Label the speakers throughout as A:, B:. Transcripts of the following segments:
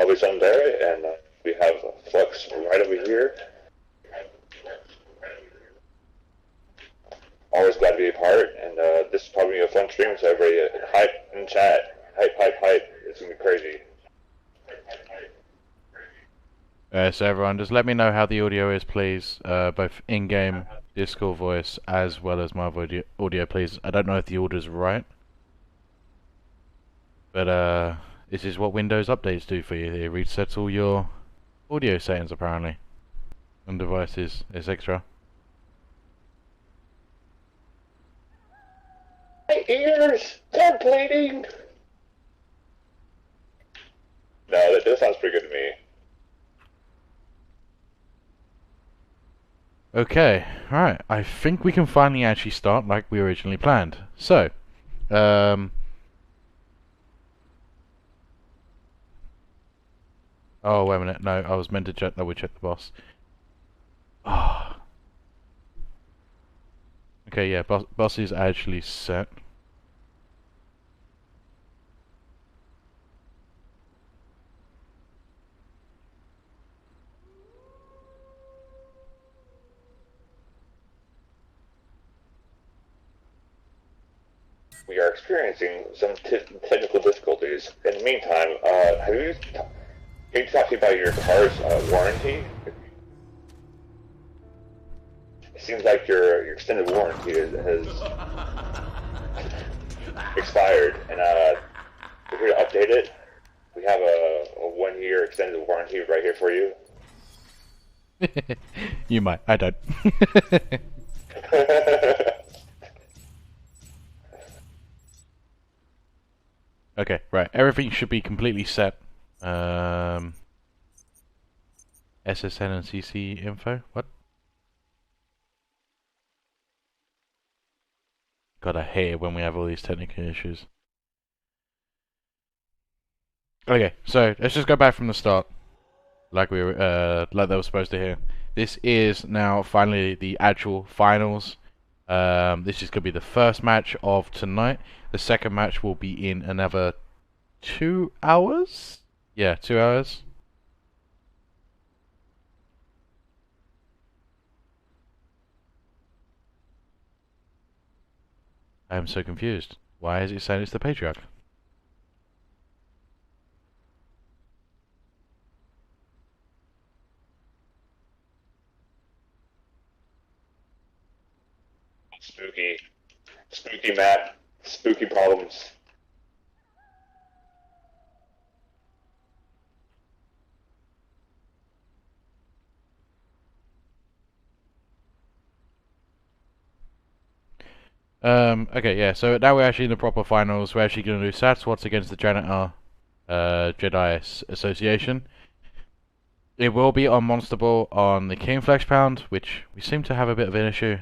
A: lovely son Barrett, and we have FluX right over here. Always glad to be a part, and this is probably a fun stream, so everybody hype in chat. Hype. It's going to be crazy.
B: So everyone, just let me know how the audio is, please. Both in-game Discord voice as well as my audio, please. I don't know if the order's right, but this is what Windows updates do for you. It resets all your audio settings apparently on devices, etc.
A: My ears! They're bleeding! No, that sounds pretty good to me.
B: Okay, alright. I think we can finally actually start like we originally planned. So, oh, wait a minute. No, I was meant to double check the boss. Oh. Okay, yeah, boss is actually set.
A: We are experiencing some technical difficulties. In the meantime, can you talk about your car's warranty? It seems like your extended warranty has expired, and we're here to update it. We have a 1-year extended warranty right here for you.
B: You might. I don't. Okay, right. Everything should be completely set. SSN and CC info? What? God, I hate it when we have all these technical issues. Okay, so let's just go back from the start, like we were, like they were supposed to hear. This is now finally the actual finals. This is gonna be the first match of tonight. The second match will be in another 2 hours. Yeah, 2 hours. I am so confused. Why is it saying it's the Patriarch?
A: Spooky map, spooky problems.
B: Okay, yeah, so now we're actually in the proper finals. We're actually going to do Swats against the Janitor Jedi Association. It will be on Monster Ball on the King Fleshpound, which we seem to have a bit of an issue.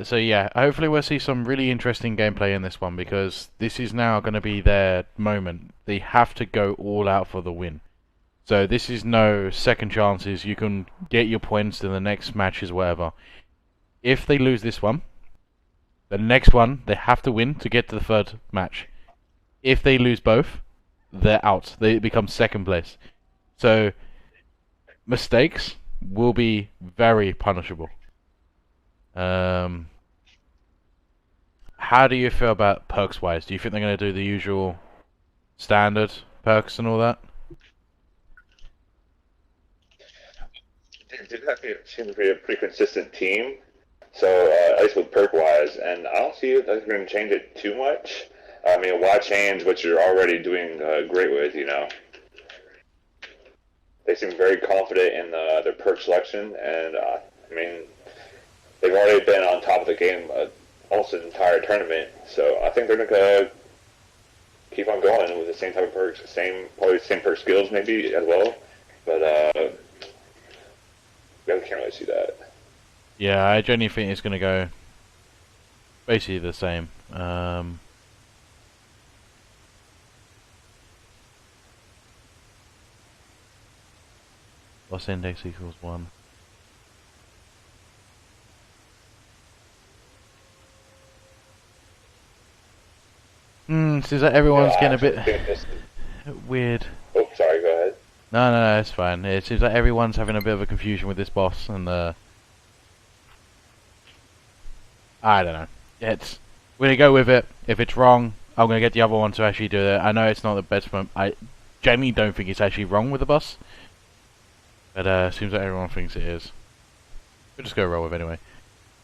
B: So yeah, hopefully we'll see some really interesting gameplay in this one because this is now going to be their moment. They have to go all out for the win. So this is no second chances. You can get your points in the next matches, whatever. If they lose this one, the next one they have to win to get to the third match. If they lose both, they're out. They become second place. So mistakes will be very punishable. How do you feel about perks wise? Do you think they're going to do the usual standard perks and all that?
A: They do seem to be a pretty consistent team. So at least with perk wise, and I don't see it that's going to change it too much. I mean, why change what you're already doing great with? You know, they seem very confident in their perk selection, and I mean, they've already been on top of the game almost the entire tournament. So I think they're going to keep on going with the same type of perks, probably the same perk skills maybe as well. But we can't really see that.
B: Yeah, I genuinely think it's going to go basically the same. Boss index equals 1. Seems like everyone's getting a bit weird.
A: Oh, sorry, go ahead.
B: No, it's fine. It seems like everyone's having a bit of a confusion with this boss, and I don't know. We're gonna go with it. If it's wrong, I'm gonna get the other one to actually do it. I know it's not the best one. I genuinely don't think it's actually wrong with the boss, but seems like everyone thinks it is. We'll just go roll with it anyway.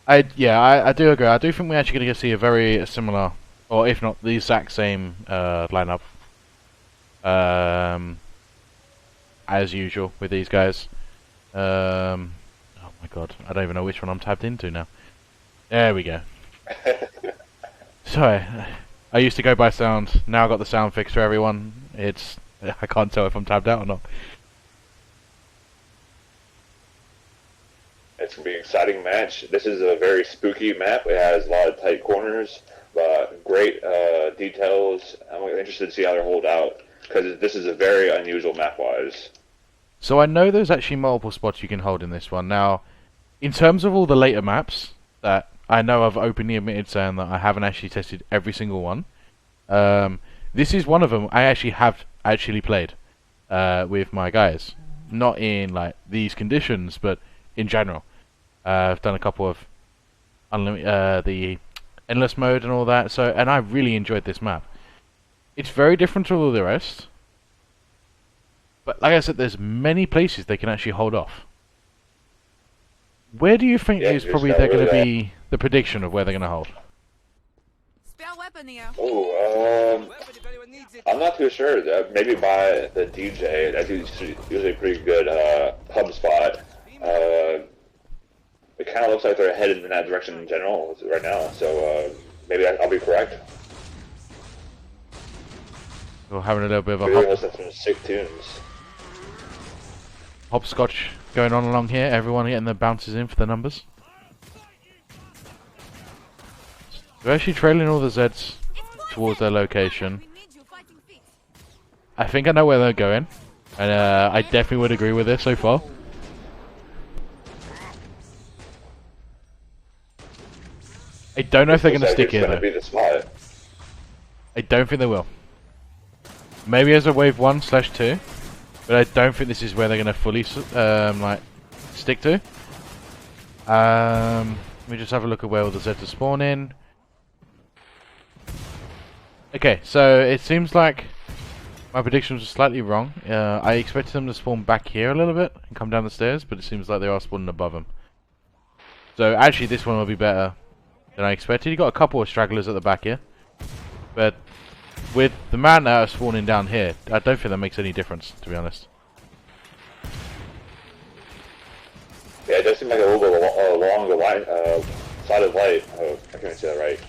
B: I do agree. I do think we're actually gonna see a very similar, or if not the exact same lineup, as usual with these guys. Oh my god, I don't even know which one I'm tabbed into now. There we go. Sorry, I used to go by sound. Now I got the sound fixed for everyone. I can't tell if I'm tabbed out or not.
A: It's gonna be an exciting match. This is a very spooky map. It has a lot of tight corners, but great details. I'm interested to see how they hold out, because this is a very unusual map-wise.
B: So I know there's actually multiple spots you can hold in this one. Now, in terms of all the later maps that I know I've openly admitted saying that I haven't actually tested every single one. This is one of them I actually have played with my guys. Not in like these conditions, but in general. I've done a couple of the endless mode and all that. And I really enjoyed this map. It's very different to all the rest. But like I said, there's many places they can actually hold off. Where do you think is probably they're going to be the prediction of where they're going to hold?
A: Oh, I'm not too sure. Maybe by the DJ. That's usually a pretty good hub spot. It kind of looks like they're headed in that direction in general right now. So maybe I'll be correct.
B: We're having a little bit of a
A: listen to some sick tunes.
B: Hopscotch going on along here. Everyone getting their bounces in for the numbers. We're actually trailing all the Zeds towards their location. I think I know where they're going, and I definitely would agree with this so far. I don't know if they're going to stick here though. I don't think they will. Maybe as a wave 1/2, but I don't think this is where they're going to fully like stick to. Let me just have a look at where all the Zeds are spawning. Okay, so it seems like my predictions were slightly wrong. I expected them to spawn back here a little bit and come down the stairs, but it seems like they are spawning above them. So actually this one will be better than I expected. You got a couple of stragglers at the back here, but with the man that are spawning down here, I don't think that makes any difference, to be honest.
A: Yeah, it does seem like a little bit along the line, side of light. Oh, I can't say that right.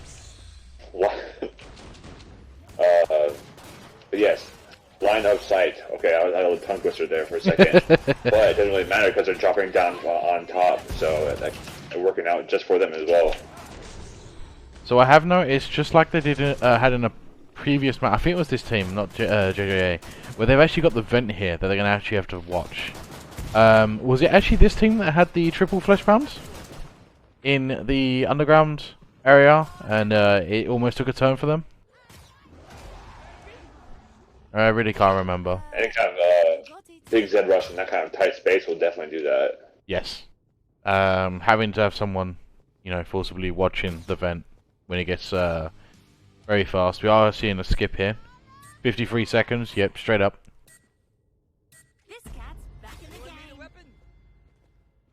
A: But yes, line of sight. Okay, I had a little tongue twister there for a second. But it doesn't really matter because they're dropping down on top, so that's working out just for them as well.
B: So I have noticed, just like they did had in a previous map, I think it was this team, not JJA, where they've actually got the vent here that they're going to actually have to watch. Was it actually this team that had the triple Fleshpound in the underground area, and it almost took a turn for them? I really can't remember.
A: Any kind of big Zed rush in that kind of tight space will definitely do that.
B: Yes. Having to have someone, you know, forcibly watching the vent when it gets very fast. We are seeing a skip here. 53 seconds, yep, straight up.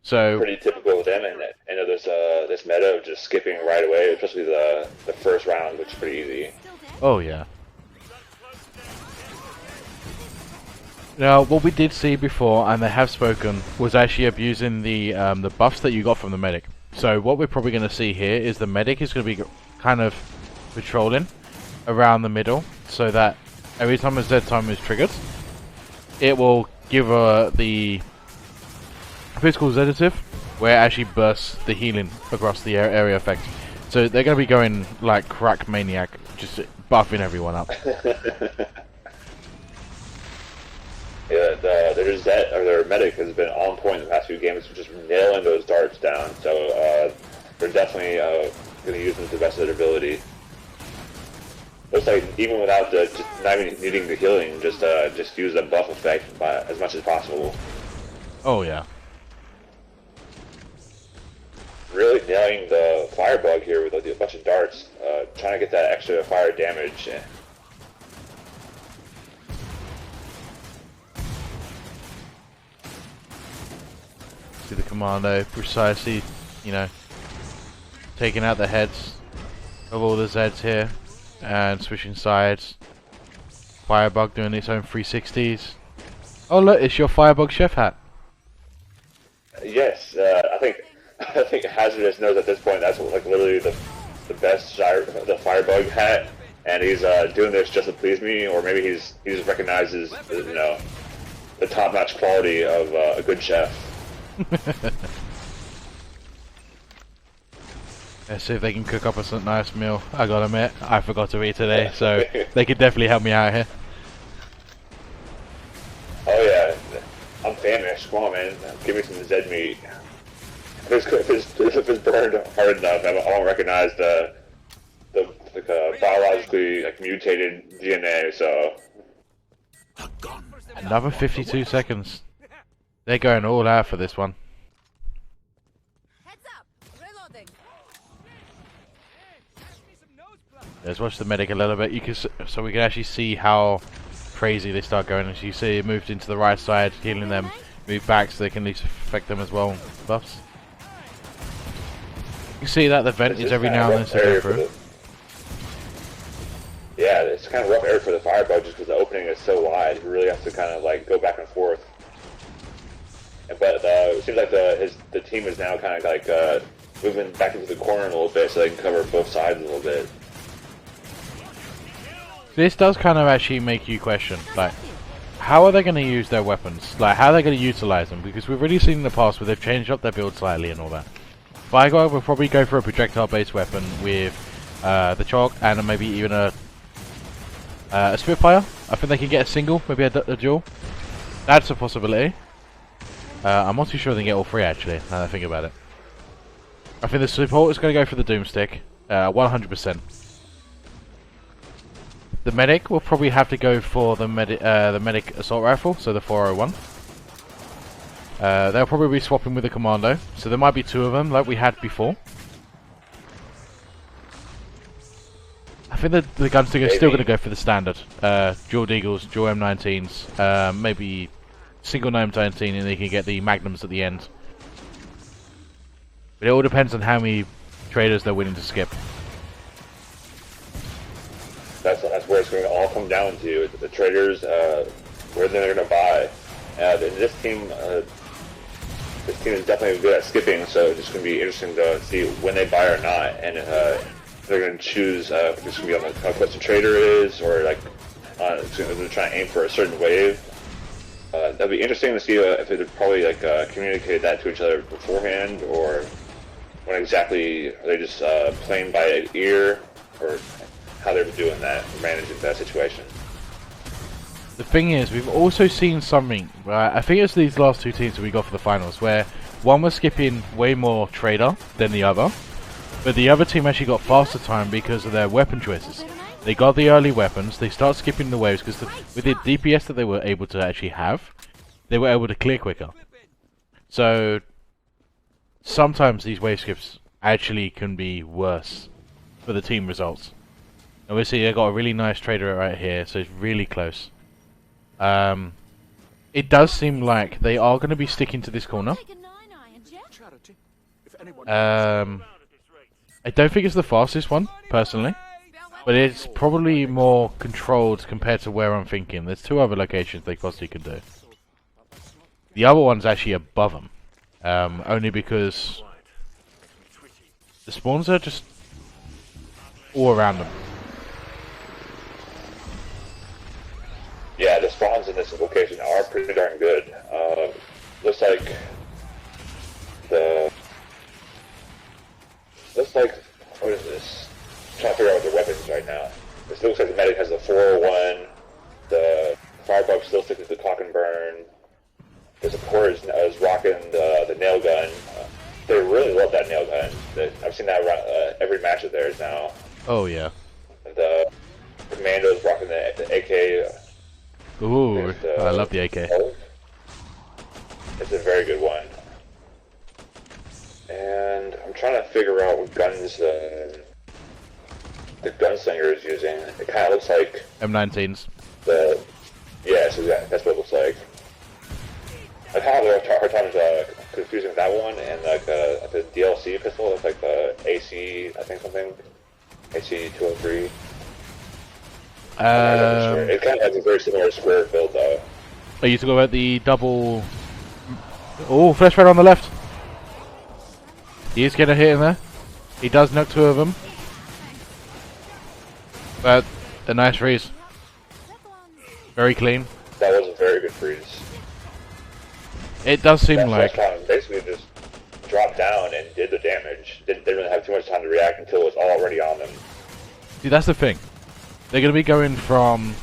B: So
A: pretty typical of them, and I know there's this meta of just skipping right away, especially the first round, which is pretty easy.
B: Oh yeah. Now, what we did see before, and they have spoken, was actually abusing the buffs that you got from the medic. So what we're probably going to see here is the medic is going to be kind of patrolling around the middle, so that every time a Z time is triggered, it will give the physical Zeditive, where it actually bursts the healing across the area effect. So they're going to be going like crack maniac, just buffing everyone up.
A: Yeah, their Zet or their medic has been on point in the past few games, just nailing those darts down. So they're definitely going to use them to the best of their ability. Looks like even without just not even needing the healing, just use the buff effect as much as possible.
B: Oh yeah.
A: Really nailing the firebug here with a bunch of darts, trying to get that extra fire damage.
B: See the commando precisely, you know, taking out the heads of all the Zeds here and switching sides. Firebug doing its own 360s. Oh look, it's your Firebug chef hat.
A: Yes, I think Hazardous knows at this point that's like literally the best the Firebug hat, and he's doing this just to please me, or maybe he just recognizes the top-notch quality of a good chef.
B: Let's see if they can cook up a nice meal. I gotta admit, I forgot to eat today, so they could definitely help me out here.
A: Oh yeah, I'm famished. Come on, man, give me some Zed meat. If it's burned hard enough, I won't recognize the biologically mutated DNA. So
B: another 52 seconds. They're going all out for this one. Let's watch the medic a little bit. So we can actually see how crazy they start going. As you see, it moved into the right side, healing them. Move back so they can at least affect them as well. Buffs. You can see that the vent is every now and then to go through.
A: Yeah, it's kind of rough area for the Firebug just because the opening is so wide. You really have to kind of go back and forth. But it seems like the team is now kind of moving back into the corner a little bit so they can cover both sides a little bit.
B: This does kind of actually make you question, how are they going to use their weapons? How are they going to utilize them? Because we've already seen in the past where they've changed up their build slightly and all that. Vigor will probably go for a projectile-based weapon with the chalk and maybe even a Spitfire. I think they can get a single, maybe a duel. That's a possibility. I'm not too sure they can get all three actually, now that I think about it. I think the support is going to go for the Doomstick, 100%. The medic will probably have to go for the medic assault rifle, so the 401. They'll probably be swapping with the commando, so there might be two of them like we had before. I think the gunslinger is still going to go for the standard. Dual Deagles, dual M19s, maybe single M19 and they can get the magnums at the end. But it all depends on how many traders they're willing to skip.
A: That's where it's going to all come down to. The traders, where they're going to buy. This team is definitely good at skipping, so it's just going to be interesting to see when they buy or not. And they're going to choose if it's going to be on how close the trader is, or they're trying to aim for a certain wave. That'll be interesting to see if they probably communicate that to each other beforehand, or when exactly are they just playing by ear, or how they're doing that, managing that situation.
B: The thing is, we've also seen something, I think it's these last two teams that we got for the finals, where one was skipping way more trader than the other, but the other team actually got faster time because of their weapon choices. They got the early weapons, they start skipping the waves, because with the DPS that they were able to actually have, they were able to clear quicker. So, sometimes these wave skips actually can be worse for the team results. Obviously, they got a really nice trader right here, so it's really close. It does seem like they are going to be sticking to this corner. I don't think it's the fastest one, personally. But it's probably more controlled compared to where I'm thinking. There's two other locations they possibly could do. The other one's actually above them. Only because the spawns are just all around them.
A: Yeah, the spawns in this location are pretty darn good. Looks like what is this? I'm trying to figure out what the weapons right now. This looks like the medic has the 401, the Firebug still sticking to the cock and burn. The support is rocking the nail gun. They really love that nail gun. I've seen that around every match of theirs now.
B: Oh yeah.
A: The Commando's rocking the AK.
B: Ooh, I love the AK.
A: It's a very good one. And I'm trying to figure out what guns the gunslinger is using. It kind of looks like
B: M19s.
A: Yeah, so that's what it looks like. I've had a hard time confusing that one and like the DLC pistol. It's like the AC, I think something. AC 203. It kind of has a very similar square build though.
B: Are you talking about the double? Oh, Fleshpound on the left. He is getting a hit in there. He does knock 2 of them. But a nice freeze. Very clean.
A: That was a very good freeze.
B: It does seem like
A: basically just dropped down and did the damage. Didn't really have too much time to react until it was already on them.
B: See, that's the thing. They're going to be going from...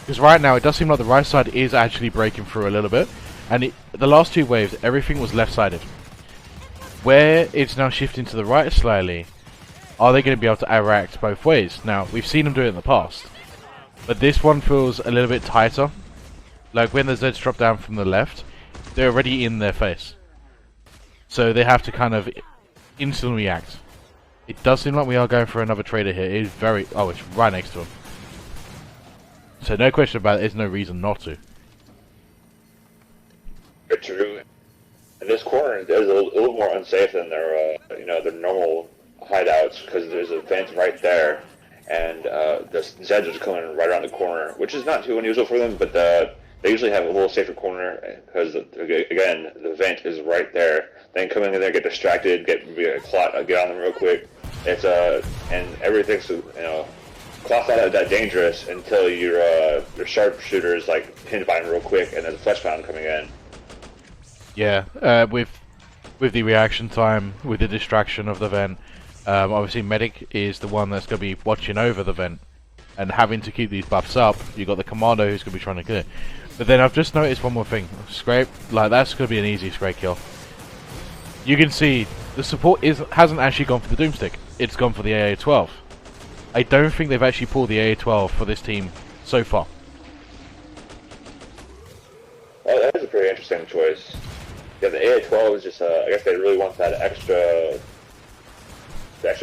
B: Because right now, it does seem like the right side is actually breaking through a little bit. And the last 2 waves, everything was left-sided. Where it's now shifting to the right slightly, are they going to be able to react both ways? Now, we've seen them do it in the past. But this one feels a little bit tighter. Like when the Zeds drop down from the left, they're already in their face. So they have to kind of instantly react. It does seem like we are going for another trader here. It is very... Oh, it's right next to him. So no question about it, there's no reason not to.
A: True. In this corner, is a little more unsafe than their, their normal hideouts because there's a vent right there, and the Zeds are coming right around the corner, which is not too unusual for them. But they usually have a little safer corner because, again, the vent is right there. They can come in there, get distracted, get on them real quick. It's and everything's Clock's not that dangerous until your sharpshooter is like pinned by him real quick, and there's a Fleshpound coming in.
B: Yeah, with the reaction time, with the distraction of the vent, obviously Medic is the one that's going to be watching over the vent and having to keep these buffs up. You've got the Commando who's going to be trying to kill it. But then I've just noticed one more thing. Scrape, like that's going to be an easy scrape kill. You can see the support hasn't actually gone for the Doomstick. It's gone for the AA-12. I don't think they've actually pulled the AA-12 for this team so far.
A: Well, that is a pretty interesting choice. Yeah, the AA-12 is just, I guess they really want that extra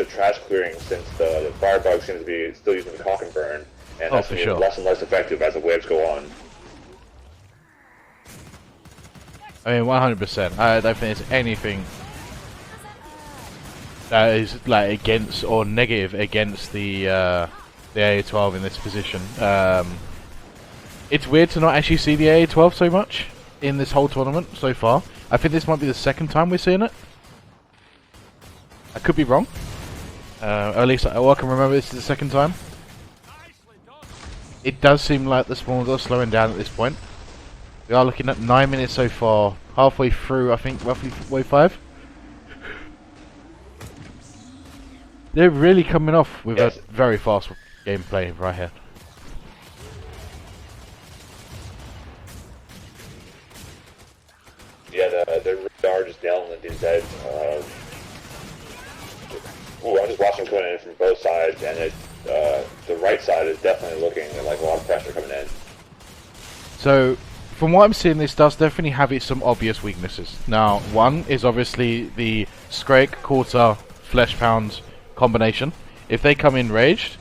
A: trash clearing since the Firebug seems to be still using the cock and burn, and that's going to be less and less effective as the waves go on.
B: I mean, 100%. I don't think there's anything that is like against or negative against the AA-12 in this position. It's weird to not actually see the AA-12 so much in this whole tournament so far. I think this might be the second time we're seeing it. I could be wrong. Or at least I can remember this is the second time. It does seem like the spawns are slowing down at this point. We are looking at 9 minutes so far. Halfway through, I think, roughly wave 5. They're really coming off with a very fast gameplay right here.
A: Yeah, they really are just nailing these guys. I'm just watching them coming in from both sides, and the right side is definitely looking like a lot of pressure coming in.
B: So, from what I'm seeing, this does definitely have some obvious weaknesses. Now, one is obviously the Scrake, Quarter, Fleshpound combination. If they come in raged,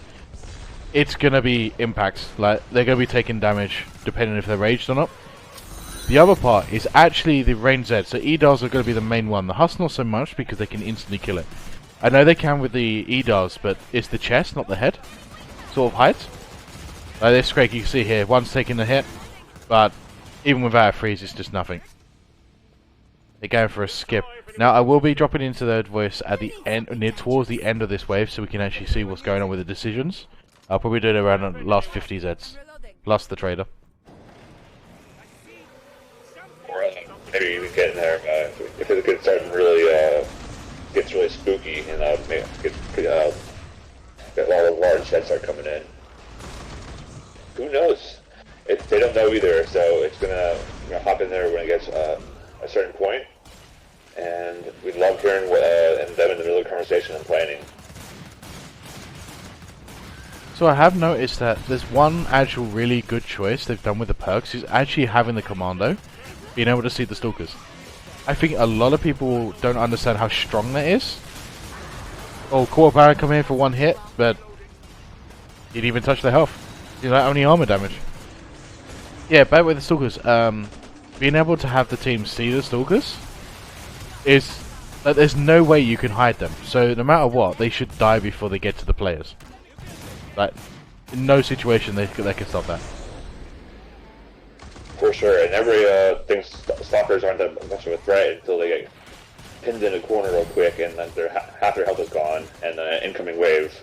B: it's gonna be impacts. Like, they're gonna be taking damage depending if they're raged or not. The other part is actually the range Z. So EDARs are going to be the main one. The Husk not so much because they can instantly kill it. I know they can with the EDARs, but it's the chest, not the head. Sort of height. Like this Scrake you can see here, one's taking the hit, but even without a freeze, it's just nothing. They're going for a skip. Now I will be dropping into the voice at the end, towards the end of this wave, so we can actually see what's going on with the decisions. I'll probably do it around the last 50 Zs, plus the trader.
A: Maybe we get in there if it gets starting really gets really spooky and get a lot of large sets start coming in. Who knows? It they don't know either, so it's gonna hop in there when it gets a certain point, and we love hearing them in the middle of the conversation and planning.
B: So I have noticed that there's one actual really good choice they've done with the perks is actually having the commando, being able to see the stalkers. I think a lot of people don't understand how strong that is. Oh, Quarter Baron come in for one hit, but he didn't even touch the health. He's like only armor damage. Yeah, back with the stalkers. Being able to have the team see the stalkers is that there's no way you can hide them. So no matter what, they should die before they get to the players. Like, in no situation they can stop that.
A: For sure, and every stalkers aren't that much of a threat until they get pinned in a corner real quick, and then half their health is gone, and incoming wave.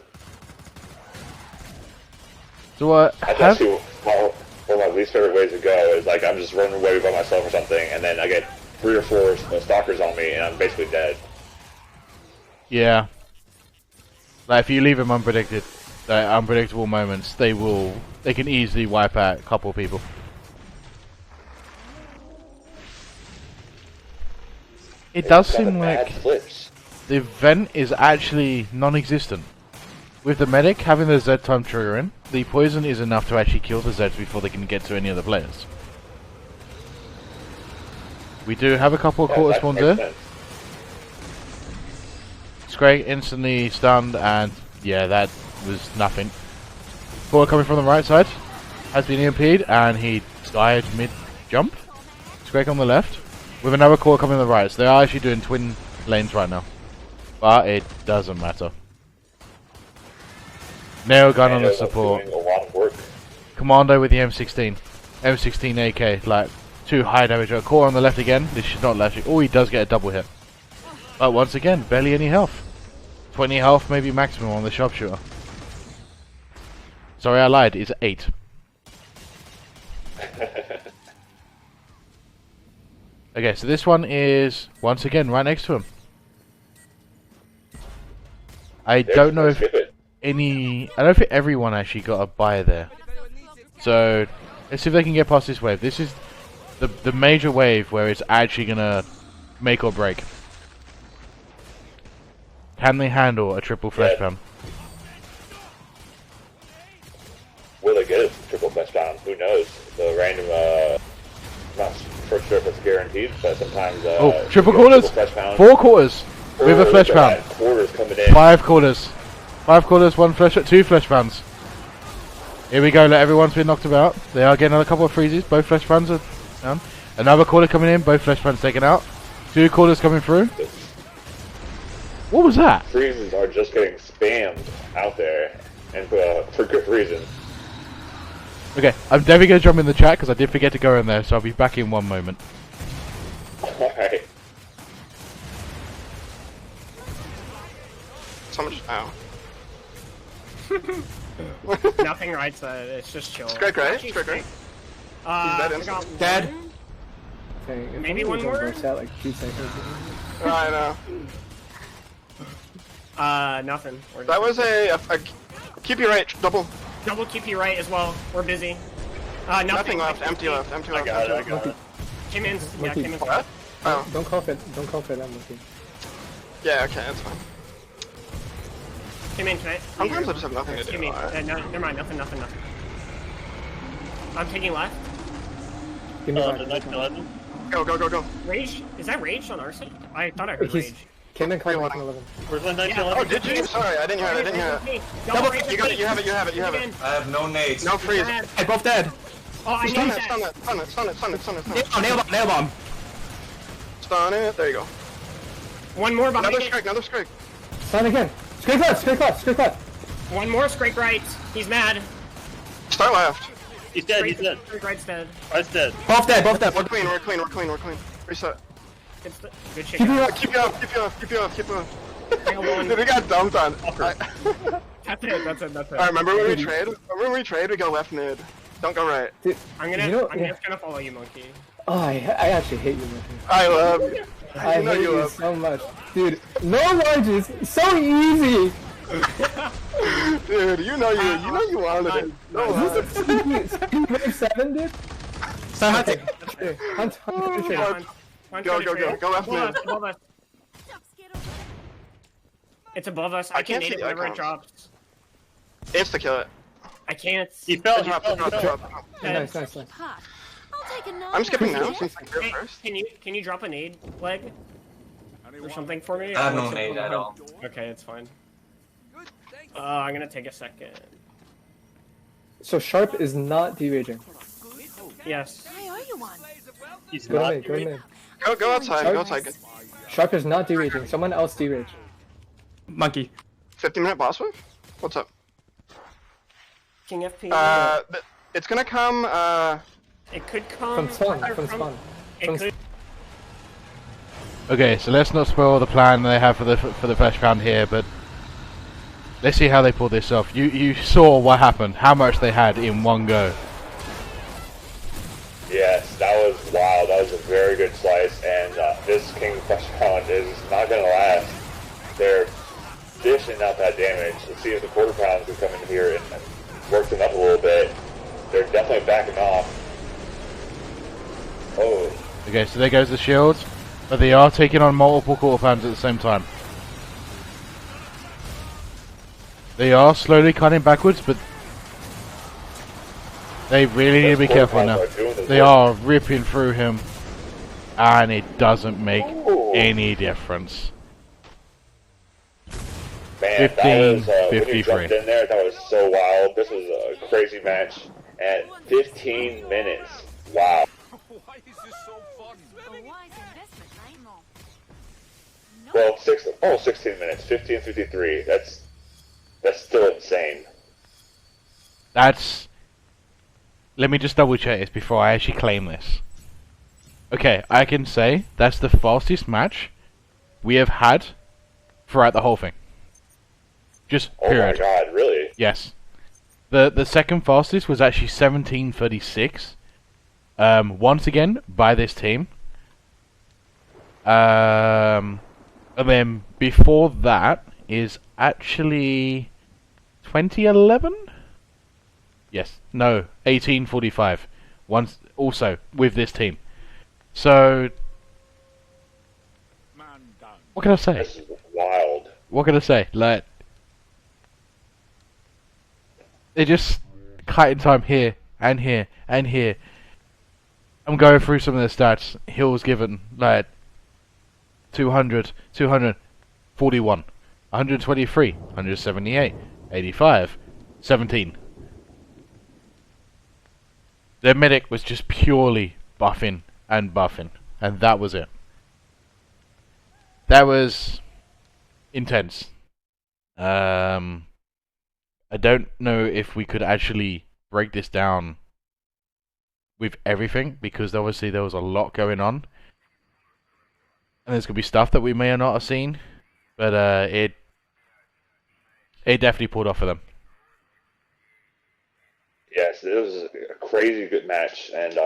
B: So
A: that's actually one of my least favorite ways to go. Is like I'm just running away by myself or something, and then I get 3 or 4 stalkers on me, and I'm basically dead.
B: Yeah. Like if you leave them unpredictable moments, they can easily wipe out a couple of people. It does seem like the event is actually non-existent. With the medic having the Z time trigger in, the poison is enough to actually kill the Zeds before they can get to any of the players. We do have a couple of quarter spawns there. Scrag instantly stunned, and yeah, that was nothing. Quarter coming from the right side has been EMP'd, and he died mid-jump. Scrag on the left, with another quarter coming on the right. So they are actually doing twin lanes right now. But it doesn't matter. Nail gun on the support.
A: A lot of work.
B: Commando with the M16. M16 AK, like 2 high damage. A core on the left again. This should not left. Oh, he does get a double hit. But once again, barely any health. 20 health, maybe maximum on the sharpshooter. Sorry, I lied. It's 8. Okay, so this one is once again right next to him. I don't know if I don't think everyone actually got a buy there. So let's see if they can get past this wave. This is the major wave where it's actually gonna make or break. Can they handle a triple Fleshpound?
A: Will they get a triple Fleshpound? Who knows? The random, not for sure if it's guaranteed, but sometimes.
B: Oh, triple quarters! 4 quarters with a Fleshpound.
A: Quarters coming in.
B: 5 quarters. 5 quarters, 2 Fleshpounds. Here we go, everyone's been knocked about. They are getting a couple of freezes, both Fleshpounds are down. Another quarter coming in, both Fleshpounds taken out. 2 quarters coming through. What was that?
A: Freezes are just getting spammed out there, and for good reason.
B: Okay, I'm definitely going to jump in the chat because I did forget to go in there, so I'll be back in one moment.
A: Alright.
C: So much. Ow.
D: Nothing right side, it's just chill.
C: Strike right, strike right. He's
D: dead.
E: Okay,
D: Maybe one more?
E: Out like 2 seconds.
C: I know.
D: Nothing.
C: That was a keep you right, double.
D: Double TP right as well. We're busy.
C: Nothing left, empty left, empty left.
A: I got it.
D: Came in. Yeah, came in.
C: What? Oh.
E: Don't cough it. Don't cough it. I'm looking.
C: Yeah, okay, that's fine.
D: Came in, can I?
C: Sometimes I just have nothing to do.
D: Came in. No, never mind. Nothing. I'm taking left.
E: Give me that.
C: Go.
D: Rage? Is that rage on our side? I thought I heard rage.
E: Came in call 11.
C: Oh, did you? Sorry, I didn't hear it.
D: Double,
C: you got it. You have it.
F: I have no nades.
C: No freeze.
E: Hey, both dead.
D: Oh, I
C: Stun
D: need
C: it.
D: that.
C: Stun it.
E: Nail bomb.
C: Stun it. There you go.
D: One more behind it.
C: Another strike.
E: Stun again. Scrape left.
D: One more scrape right. He's mad.
C: Start left.
F: He's dead.
D: Scrape right's dead.
F: Right's dead.
E: Both dead.
C: We're clean. Reset.
D: Good shit.
C: Keep you up. Dude, we got dumped on.
D: That's it.
C: Alright, remember when we trade? We go left mid. Don't go right.
E: Dude,
D: I'm just gonna follow you, monkey.
E: Oh, I actually hate you, man.
C: I love you.
E: I hate you so much. Dude, no lunges. So easy.
C: Dude, you know you wanted it. No,
E: 7, dude?
C: So I
E: Okay, here, hunt,
C: Oh,
E: trade.
C: fuck. Go, go, go. Go left mid.
D: Above us. It's above us.
C: I
D: I can
C: can't
D: nade
C: see
D: it
C: the
D: whenever it
C: icons.
D: drops.
C: Insta kill it.
D: I can't.
F: He fell,
C: Drop, drop, drop.
E: Nice, nice, nice.
C: I'm skipping now since I'm here
D: Hey,
C: first.
D: can you drop a nade leg or something for me?
F: I have
D: Or
F: no
D: what's it
F: nade at
D: called?
F: all.
D: Okay, it's fine. I'm gonna take a second.
E: So Sharp is not de-raging.
D: Yes.
F: He's
E: Go to
F: not.
E: mid, go to mid.
C: Go outside, go outside.
E: Sharp is not de-raging. Someone else de-rage.
G: Monkey.
C: 50-minute boss wave? What's up?
D: King FP.
C: It's gonna come,
D: it could come
E: From spawn, from spawn.
D: It
E: From
D: could.
B: Okay, so let's not spoil the plan they have for the Fleshpound here, but let's see how they pull this off. You saw what happened, how much they had in one go.
A: Yes, that was wild. That was a very good slice, and this King Fleshpound is not going to last. They're dishing out that damage. Let's see if the quarter pounds can come in here and work them up a little bit. They're definitely backing off. Oh,
B: Okay, so there goes the shields, but they are taking on multiple quarter pounds at the same time. They are slowly cutting backwards, but they really need to be careful now. They are ripping through him, and it doesn't make any difference.
A: man,
B: 15,
A: that was, when you
B: 53.
A: jumped in there, that was so wild. This was a crazy match at 15 minutes. Wow. Well, 16 minutes, 15:53. That's still insane.
B: That's... Let me just double check this before I actually claim this. Okay, I can say that's the fastest match we have had throughout the whole thing. Just
A: Oh
B: period.
A: my god, really?
B: Yes. The second fastest was actually 17:36. Once again by this team. And then before that is actually 2011. Yes. No. 18:45. Once also with this team. So what can I say?
A: This is wild.
B: What can I say? Like, they're just cutting time here and here and here. I'm going through some of the stats. Hills given, like 200, 241, 123, 178, 85, 17. Their medic was just purely buffing and buffing, and that was it. That was intense. I don't know if we could actually break this down with everything, because obviously there was a lot going on. And there's going to be stuff that we may or not have seen. But it definitely pulled off for them.
A: Yes, it was a crazy good match and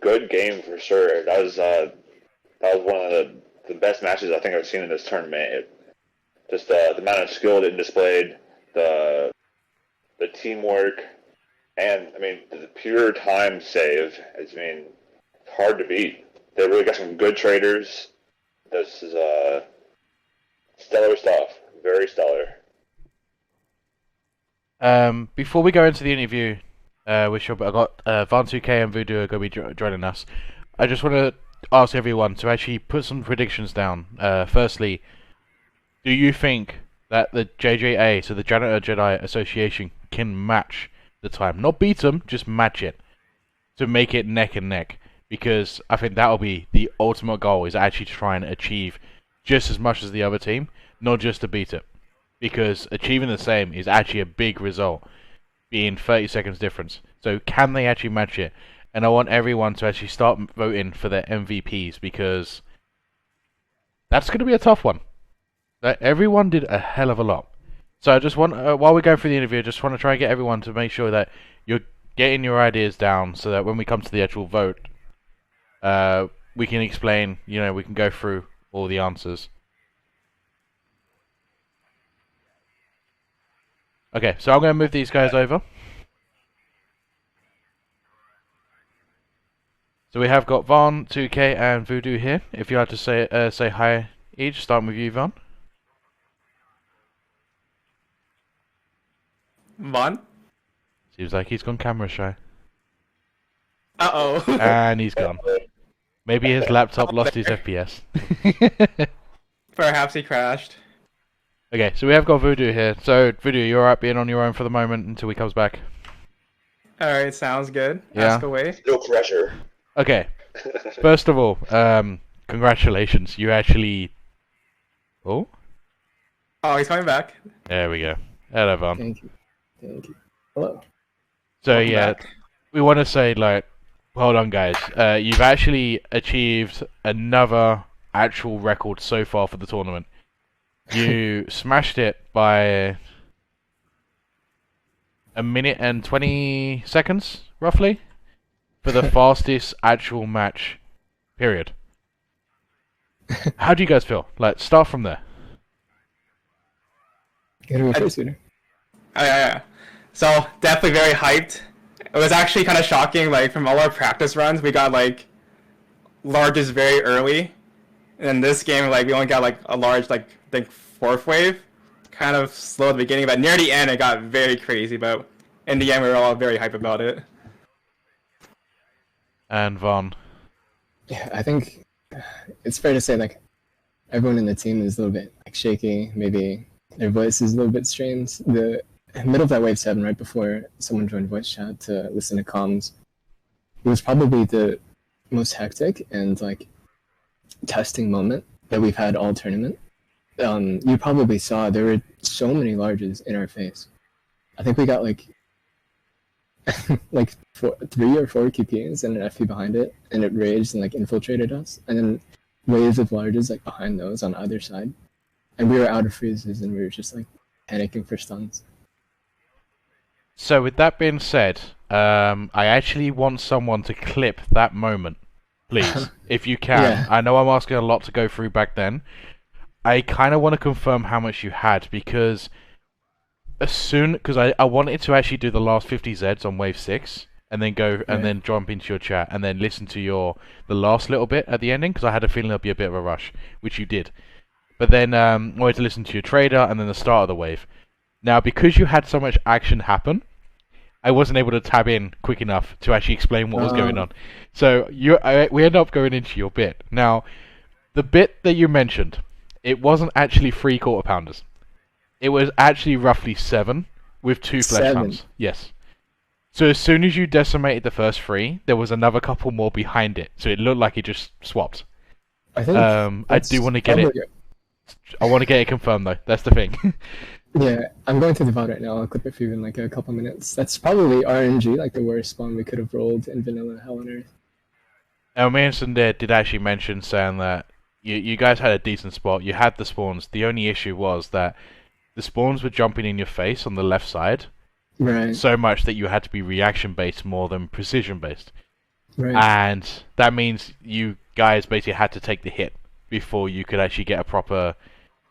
A: good game for sure. That was one of the best matches I think I've seen in this tournament. Just the amount of skill that it displayed, the teamwork, and I mean the pure time save. It's hard to beat. They really got some good traders. This is stellar stuff. Very stellar.
B: Before we go into the interview, which I've got Van2K and Voodoo are going to be joining us. I just want to ask everyone to actually put some predictions down. Firstly, do you think that the JJA, so the Janitor Jedi Association, can match the time? Not beat them, just match it. To make it neck and neck. Because I think that'll be the ultimate goal, is actually to try and achieve just as much as the other team, not just to beat it. Because achieving the same is actually a big result, being 30 seconds difference. So can they actually match it? And I want everyone to actually start voting for their MVPs, because that's going to be a tough one. Everyone did a hell of a lot. So I just want, while we're going through the interview, I just want to try and get everyone to make sure that you're getting your ideas down, so that when we come to the actual vote, we can explain, we can go through all the answers. Okay, so I'm going to move these guys over. So we have got Von, 2K, and Voodoo here. If you'd like to say hi each, starting with you, Von.
G: Vaughn?
B: Seems like he's gone camera shy.
G: Uh-oh.
B: And he's gone. Maybe his laptop lost his FPS.
G: Perhaps he crashed.
B: Okay, so we have got Voodoo here. So, Voodoo, you're alright being on your own for the moment until he comes back?
G: Alright, sounds good.
B: Yeah.
G: Ask away.
A: No pressure.
B: Okay. First of all, congratulations. You actually... Oh?
G: Oh, he's coming back.
B: There we go. Hello, Von.
E: Thank you. Thank you. Hello.
B: So,
G: Welcome
B: yeah,
G: back.
B: we want to say, like, hold on, guys. You've actually achieved another actual record so far for the tournament. You smashed it by 1 minute and 20 seconds, roughly, for the fastest actual match, period. How do you guys feel? Like, start from there.
E: You gotta go first, Peter.
G: Oh, yeah. So, definitely very hyped. It was actually kind of shocking, like, from all our practice runs, we got, like, larges very early. And in this game, like, we only got, like, a large, like, I think, 4th wave. Kind of slow at the beginning, but near the end, it got very crazy, but in the end, we were all very hyped about it.
B: And Von.
E: Yeah, I think it's fair to say, like, everyone in the team is a little bit, like, shaky. Maybe their voice is a little bit strained. The middle of that wave 7, right before someone joined voice chat to listen to comms, it was probably the most hectic and, like, testing moment that we've had all tournament. You probably saw there were so many larges in our face. I think we got like like 3 or 4 QPs and an FP behind it, and it raged and like infiltrated us, and then waves of larges like behind those on either side, and we were out of freezes and we were just like panicking for stuns.
B: So with that being said, I actually want someone to clip that moment, please, if you can.
E: Yeah.
B: I know I'm asking a lot to go through back then. I kind of want to confirm how much you had, because because I wanted to actually do the last 50 Zs on wave 6, and then go and then jump into your chat and then listen to the last little bit at the ending, because I had a feeling there'd be a bit of a rush, which you did. But then I wanted to listen to your trader and then the start of the wave. Now, because you had so much action happen, I wasn't able to tab in quick enough to actually explain what was going on. So we end up going into your bit. Now, the bit that you mentioned, it wasn't actually 3 quarter pounders. It was actually roughly 7 with 2 Fleshpounds. Yes. So as soon as you decimated the first 3, there was another couple more behind it. So it looked like it just swapped.
E: I think
B: I do want to get it. I want to get it confirmed though. That's the thing.
E: Yeah, I'm going through the VOD right now. I'll clip it for you in like a couple minutes. That's probably RNG, like the worst spawn we could have rolled in vanilla Hell on Earth.
B: Now, Manson there did actually mention saying that you guys had a decent spot. You had the spawns. The only issue was that the spawns were jumping in your face on the left side.
E: Right.
B: So much that you had to be reaction based more than precision based.
E: Right.
B: And that means you guys basically had to take the hit before you could actually get a proper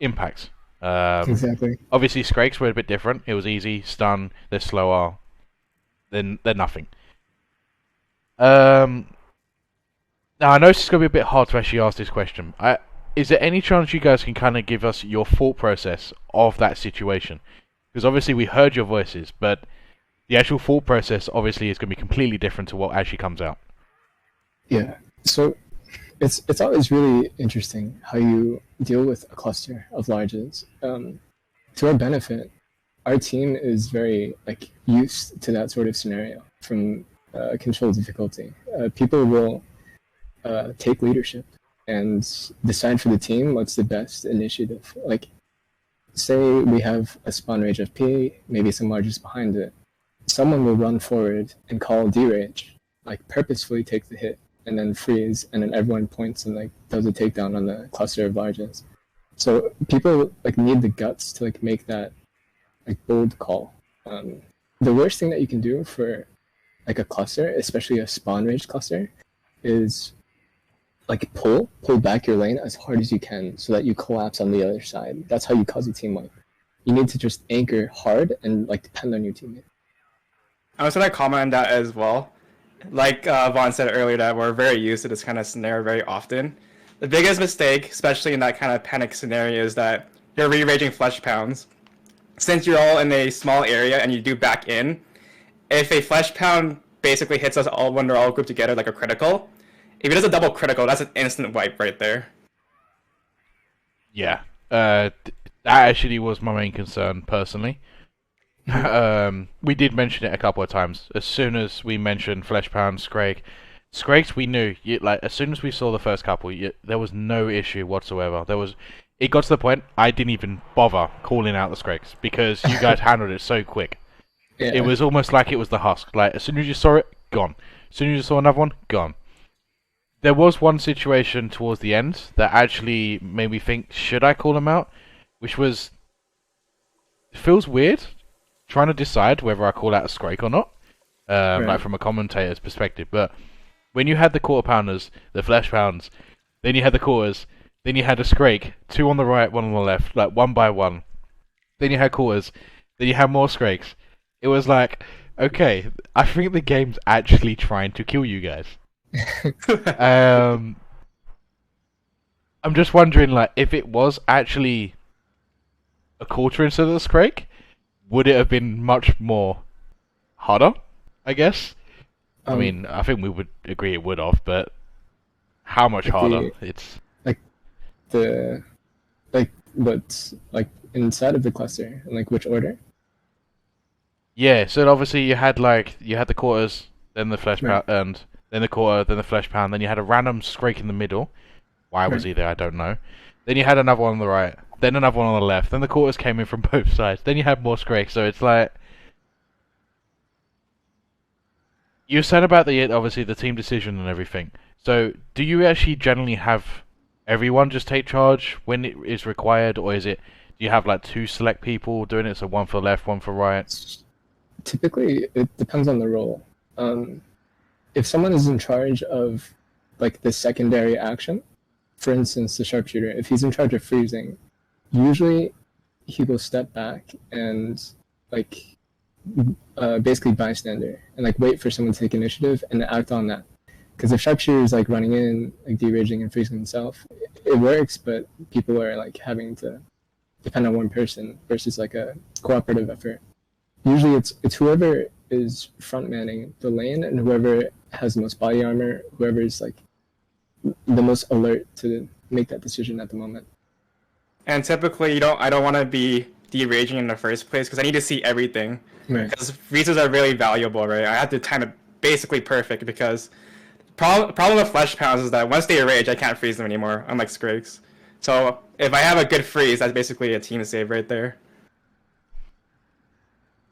B: impact.
E: Exactly.
B: Obviously, Scrakes were a bit different. It was easy, stun, they're slower, they're nothing. Now, I know it's going to be a bit hard to actually ask this question. Is there any chance you guys can kind of give us your thought process of that situation? Because obviously we heard your voices, but the actual thought process obviously is going to be completely different to what actually comes out.
E: Yeah. So it's always really interesting how you deal with a cluster of larges. To our benefit, our team is very like used to that sort of scenario from control difficulty. People will take leadership and decide for the team what's the best initiative. Like, say we have a spawn rage FP, maybe some larges behind it. Someone will run forward and call D-rage, like purposefully take the hit, and then freeze, and then everyone points and like does a takedown on the cluster of larges. So people like need the guts to like make that like bold call. The worst thing that you can do for like a cluster, especially a spawn rage cluster, is like pull back your lane as hard as you can so that you collapse on the other side. That's how you cause a team wipe. You need to just anchor hard and like depend on your teammate.
G: I was gonna comment on that as well. like Vaughn said earlier, that we're very used to this kind of scenario very often. The biggest mistake, especially in that kind of panic scenario, is that you're re-raging Fleshpounds. Since you're all in a small area and you do back in, if a Fleshpound basically hits us all when they're all grouped together like a critical, if it does a double critical, that's an instant wipe right there.
B: Yeah, that actually was my main concern personally. We did mention it a couple of times. As soon as we mentioned Fleshpound, Scrakes, we knew. Like as soon as we saw the first couple, there was no issue whatsoever. It got to the point I didn't even bother calling out the Scrakes because you guys handled it so quick.
E: Yeah.
B: It was almost like it was the husk. Like as soon as you saw it, gone. As soon as you saw another one, gone. There was one situation towards the end that actually made me think, should I call him out? Which was, it feels weird trying to decide whether I call out a Scrake or not,
E: Right.
B: like from a commentator's perspective. But when you had the quarter pounders, the flesh pounds, then you had the quarters, then you had a Scrake, 2 on the right, 1 on the left, like 1 by 1. Then you had quarters, then you had more Scrakes. It was like, okay, I think the game's actually trying to kill you guys. I'm just wondering, like, if it was actually a quarter instead of the Scrake, would it have been much more harder? I guess. I mean, I think we would agree it would have, but how much harder? It's
E: what's like inside of the cluster and like which order?
B: yeah. So obviously you had the quarters, then the flesh
E: Right.
B: pound, and then the quarter, then the flesh pound, then you had a random Scrake in the middle. Why was
E: Right.
B: he there? I don't know. Then you had another one on the right, then another one on the left. Then the quarters came in from both sides. Then you had more Scrakes. So it's like you said about obviously the team decision and everything. So do you actually generally have everyone just take charge when it is required, or do you have like 2 select people doing it? So 1 for left, 1 for right.
E: Typically, it depends on the role. If someone is in charge of like the secondary action, for instance, the sharpshooter, if he's in charge of freezing, usually he will step back and like basically bystander and like wait for someone to take initiative and act on that. Because if sharpshooter is like running in, like deraging and freezing himself, it works, but people are like having to depend on one person versus like a cooperative effort. Usually it's whoever is front manning the lane and whoever has the most body armor, whoever is like the most alert to make that decision at the moment.
G: And typically, I don't want to be deraging in the first place because I need to see everything.
E: Right.
G: Because freezes are really valuable, right? I have to time it basically perfect because problem with flesh pounds is that once they rage, I can't freeze them anymore, unlike Scrakes. So if I have a good freeze, that's basically a team save right there.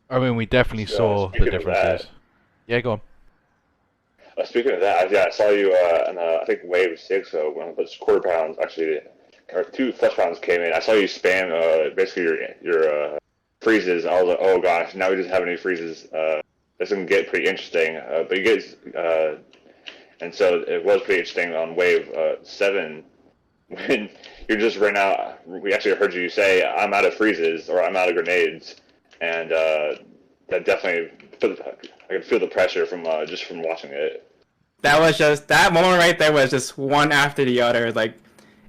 B: I mean, we definitely saw the
A: speaking of
B: differences.
A: that-
B: Yeah, go on.
A: Speaking of that, I saw you in I think Wave 6, one of those quarter pounds, actually, or 2 flesh pounds came in. I saw you spam basically your freezes, and I was like, oh gosh, now we just have any freezes. This can get pretty interesting. But you guys, and so it was pretty interesting on Wave 7 when you're just right now. We actually heard you say, I'm out of freezes or I'm out of grenades, and that definitely I could feel the pressure from just from watching it.
G: That moment right there was just one after the other. Like,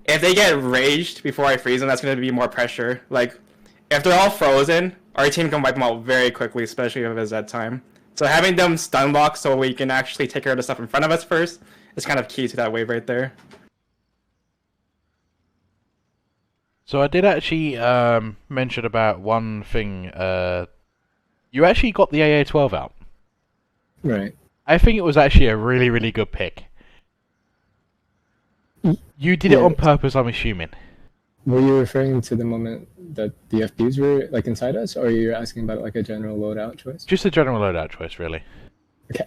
G: if they get raged before I freeze them, that's going to be more pressure. Like, if they're all frozen, our team can wipe them out very quickly, especially if it's that time. So having them stun lock so we can actually take care of the stuff in front of us first is kind of key to that wave right there.
B: So I did actually mention about one thing. You actually got the AA-12 out.
E: Right.
B: I think it was actually a really, really good pick. You did it
E: Yeah.
B: on purpose, I'm assuming.
E: Were you referring to the moment that the FPs were like inside us, or are you asking about like a general loadout choice?
B: Just a general loadout choice, really.
E: Okay.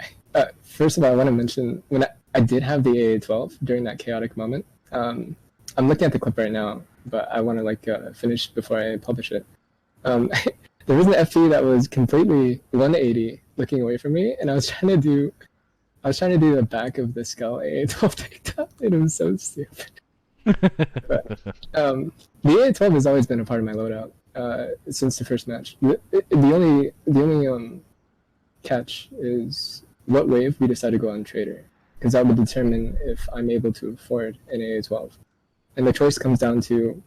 E: First of all, I want to mention when I did have the AA-12 during that chaotic moment. I'm looking at the clip right now, but I want to like finish before I publish it. There was an FP that was completely 180 looking away from me, and I was trying to do the back of the skull AA-12 takedown, and it was so stupid. But, the AA-12 has always been a part of my loadout since the first match. The only catch is what wave we decide to go on trader, because that would determine if I'm able to afford an AA12. And the choice comes down to,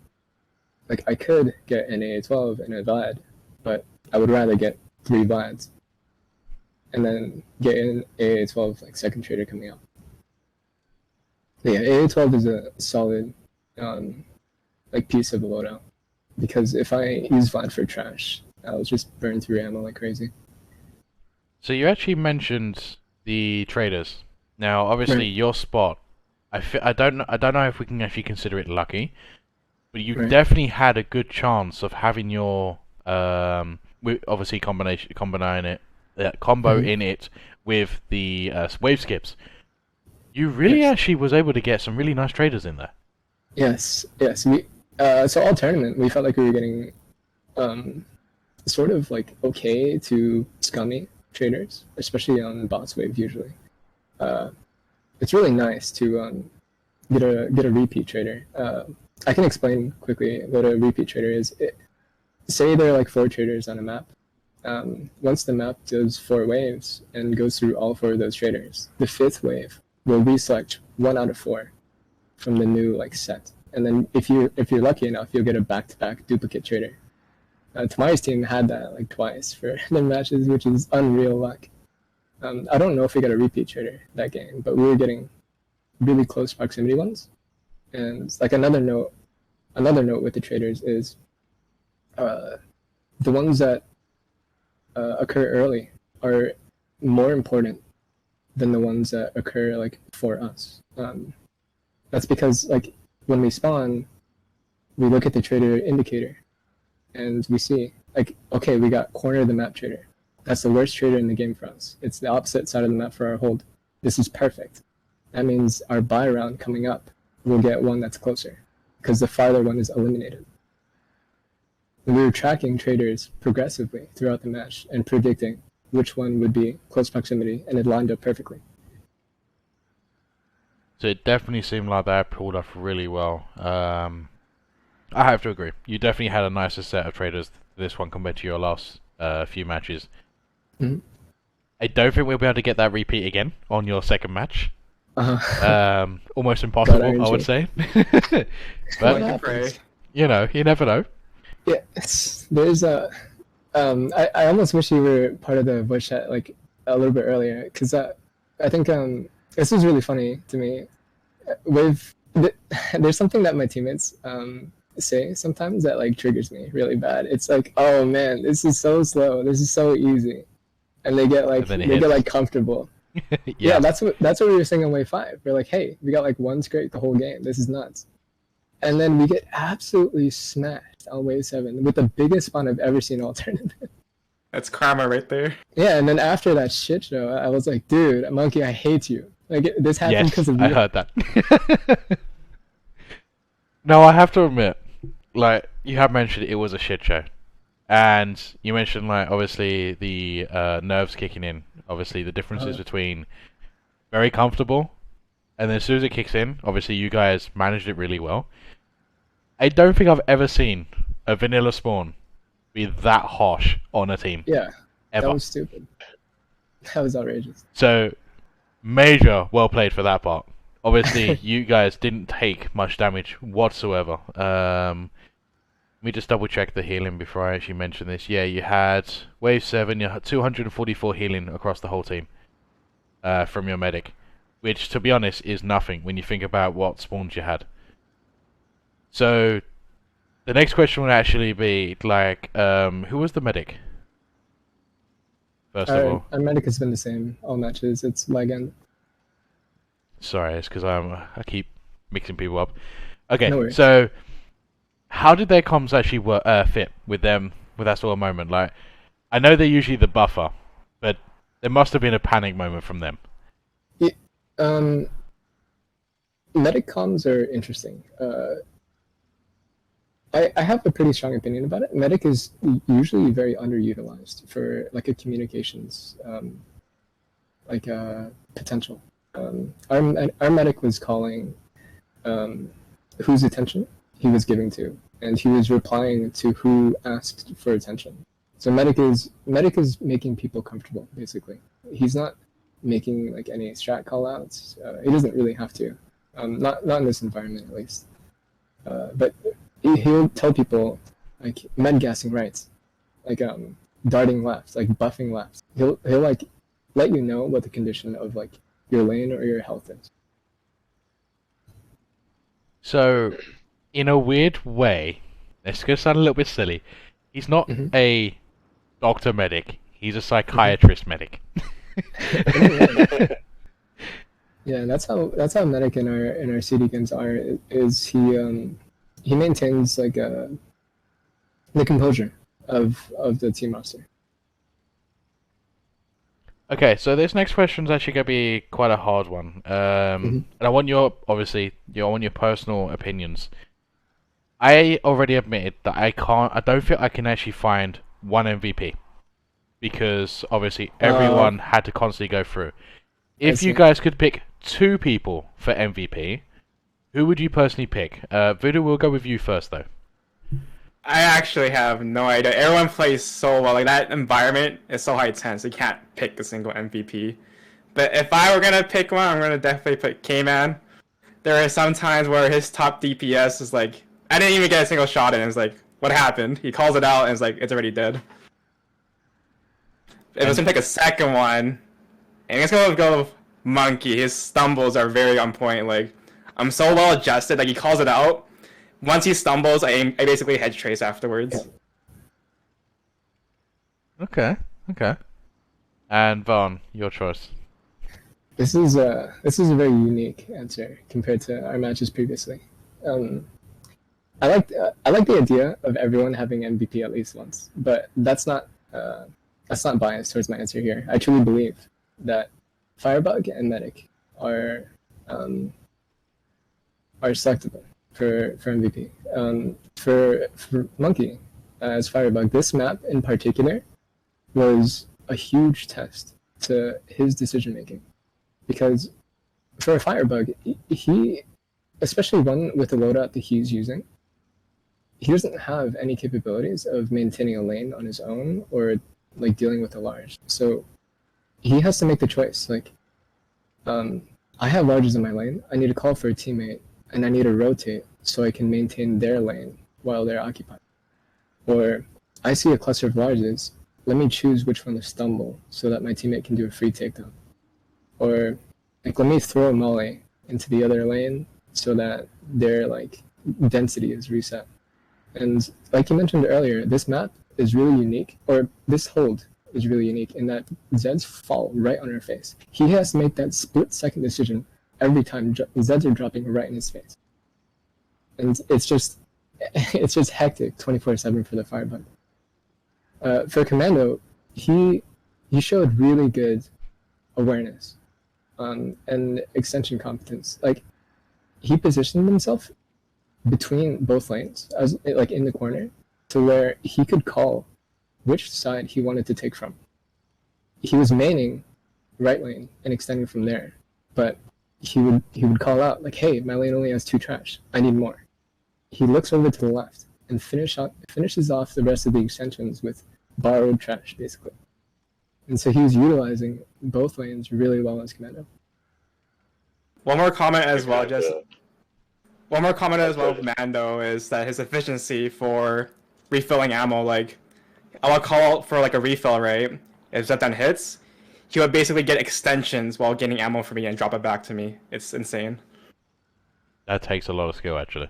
E: like, I could get an AA12 and a Vlad, but I would rather get 3 Vlads and then get an AA12 like second trader coming out. But yeah, AA12 is a solid like piece of the loadout, because if I use Vlad for trash, I'll just burn through ammo like crazy.
B: So you actually mentioned the traders. Now, obviously,
E: Right.
B: your spot. I don't know if we can actually consider it lucky, but you
E: Right.
B: definitely had a good chance of having your obviously combo
E: Mhm.
B: in it with the wave skips. You really
E: Yes.
B: actually was able to get some really nice traders in there.
E: Yes. So all tournament, we felt like we were getting sort of like okay to scummy traders, especially on boss wave usually. It's really nice to get a repeat trader. I can explain quickly what a repeat trader is. Say there are like 4 traders on a map. Once the map does 4 waves and goes through all 4 of those traders, the 5th wave will reselect 1 out of 4 from the new like set. And then if you're lucky enough, you'll get a back-to-back duplicate trader. Tamari's team had that like twice for their matches, which is unreal luck. I don't know if we got a repeat trader that game, but we were getting really close proximity ones. And like another note with the traders is the ones that occur early are more important than the ones that occur like for us. That's because like when we spawn, we look at the trader indicator, and we see like, okay, we got corner of the map trader. That's the worst trader in the game for us. It's the opposite side of the map for our hold. This is perfect. That means our buy round coming up, we'll get one that's closer, because the farther one is eliminated. And we were tracking traders progressively throughout the match and predicting which one would be close proximity, and it lined up perfectly.
B: So it definitely seemed like that pulled off really well. I have to agree. You definitely had a nicer set of traders this one compared to your last few matches.
E: Mhm.
B: I don't think we'll be able to get that repeat again on your second match.
E: Uh-huh.
B: Almost impossible,
E: aren't
B: I would
E: you?
B: say.
E: What
B: But
E: happens?
B: you know, you never know.
E: Yeah, there's a. I almost wish you were part of the voice chat like a little bit earlier, because I think this is really funny to me. There's something that my teammates say sometimes that like triggers me really bad. It's like, oh man, this is so slow. This is so easy, and they get
B: And then it hits.
E: like comfortable. Yeah,
B: Yeah.
E: that's what we were saying on wave 5. We're like, hey, we got like 1 scrape the whole game. This is nuts. And then we get absolutely smashed on wave 7 with the biggest spawn I've ever seen all tournament.
G: That's karma right there.
E: Yeah, and then after that shit show, I was like, dude, Monkey, I hate you. Like, this happened
B: Yes,
E: because of
B: I
E: you.
B: heard that. No, I have to admit, like, you have mentioned it was a shit show. And you mentioned, like, obviously the nerves kicking in. Obviously, the differences between very comfortable and then as soon as it kicks in, obviously you guys managed it really well. I don't think I've ever seen a vanilla spawn be that harsh on a team.
E: Yeah,
B: Ever.
E: that was stupid. That was outrageous.
B: So, major well played for that part. Obviously, you guys didn't take much damage whatsoever. Let me just double check the healing before I actually mention this. Yeah, you had wave 7, you had 244 healing across the whole team from your medic. Which, to be honest, is nothing when you think about what spawns you had. So, the next question would actually be, like, who was the medic? First of all.
E: Our medic has been the same all matches. It's Legend.
B: Sorry, it's because I keep mixing people up. Okay,
E: No worries.
B: so how did their comms actually fit with them with that sort of moment? Like, I know they're usually the buffer, but there must have been a panic moment from them.
E: Medic comms are interesting. I have a pretty strong opinion about it. Medic is usually very underutilized for like a communications potential. Our medic was calling whose attention he was giving to, and he was replying to who asked for attention. So medic is making people comfortable, basically. He's not making like any strat callouts. He doesn't really have to, not in this environment at least. But he'll tell people like med gassing rights, like darting left, like buffing left. He'll like let you know what the condition of like your lane or your health is.
B: So, in a weird way, it's going to sound a little bit silly. He's not a doctor medic. He's a psychiatrist medic.
E: Yeah, that's how medic in our CD games are. Is he maintains like the composure of the team roster.
B: Okay, so this next question is actually going to be quite a hard one. And I want your personal opinions. I already admitted that I don't think I can actually find one MVP. Because, obviously, everyone had to constantly go through. If you guys could pick 2 people for MVP, who would you personally pick? Voodoo, we'll go with you first, though.
G: I actually have no idea. Everyone plays so well. Like, that environment is so high tense. You can't pick a single MVP. But if I were going to pick one, I'm going to definitely pick K-Man. There are some times where his top DPS is like, I didn't even get a single shot in. It's like, what happened? He calls it out and it's like, it's already dead. If I was going to pick a second one, and it's going to go with Monkey. His stumbles are very on point. Like, I'm so well adjusted. Like, he calls it out. Once he stumbles, I basically hedge trace afterwards.
B: Okay. And Vaughn, your choice.
E: This is a very unique answer compared to our matches previously. I like the idea of everyone having MVP at least once, but that's not biased towards my answer here. I truly believe that Firebug and Medic are selectable for MVP. For Monkey as Firebug, this map in particular was a huge test to his decision making, because for a Firebug, he especially one with the loadout that he's using, he doesn't have any capabilities of maintaining a lane on his own or like dealing with a large. So he has to make the choice. Like, I have larges in my lane. I need to call for a teammate, and I need to rotate so I can maintain their lane while they're occupied. Or I see a cluster of larges. Let me choose which one to stumble so that my teammate can do a free takedown. Or like, let me throw a molly into the other lane so that their like density is reset. And like you mentioned earlier, this map is really unique, or this hold is really unique in that Zeds fall right on her face. He has to make that split-second decision every time Zeds are dropping right in his face. And it's just hectic 24/7 for the Firebug. For Commando, he showed really good awareness and extension competence. Like, he positioned himself between both lanes, as like in the corner, to where he could call which side he wanted to take from. He was maining right lane and extending from there, but he would call out like, "Hey, my lane only has 2 trash. I need more." He looks over to the left and finishes off the rest of the extensions with borrowed trash, basically. And so he was utilizing both lanes really well as Commando.
G: One more comment as well with Mando is that his efficiency for refilling ammo, like, I'll call for like a refill, right? If Zetan hits, he would basically get extensions while getting ammo from me and drop it back to me. It's insane.
B: That takes a lot of skill, actually.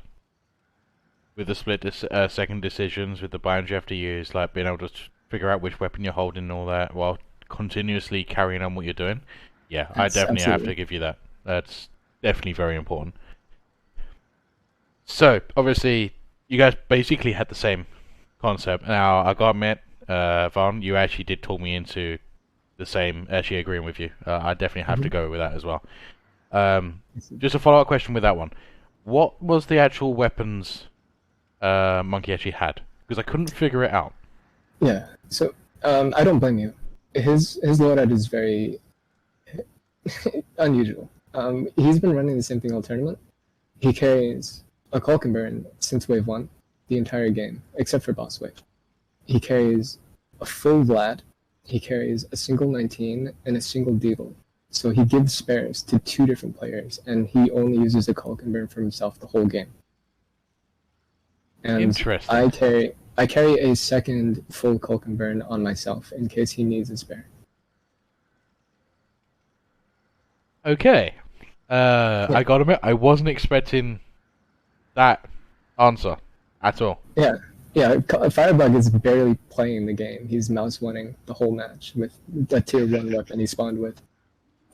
B: With the split second decisions, with the binds you have to use, like being able to figure out which weapon you're holding and all that, while continuously carrying on what you're doing. Yeah, I definitely have to give you that. That's definitely very important. So, obviously, you guys basically had the same concept. Now, I gotta admit, Vaughn, you actually did talk me into the same, actually agreeing with you. I definitely have to go with that as well. Just a follow-up question with that one. What was the actual weapons Monkey actually had? Because I couldn't figure it out.
E: Yeah, so I don't blame you. His loadout is very unusual. He's been running the same thing all tournament. He carries a Culk and Burn since wave 1, the entire game, except for boss wave. He carries a full Vlad, he carries a single 19, and a single Deagle. So he gives spares to 2 different players, and he only uses a Call and Burn for himself the whole game. And
B: Interesting.
E: I carry a second full Call and Burn on myself in case he needs a spare.
B: Okay. I gotta admit, I wasn't expecting that answer at all.
E: Yeah, Firebug is barely playing the game. He's mouse winning the whole match with a tier 1 weapon he spawned with.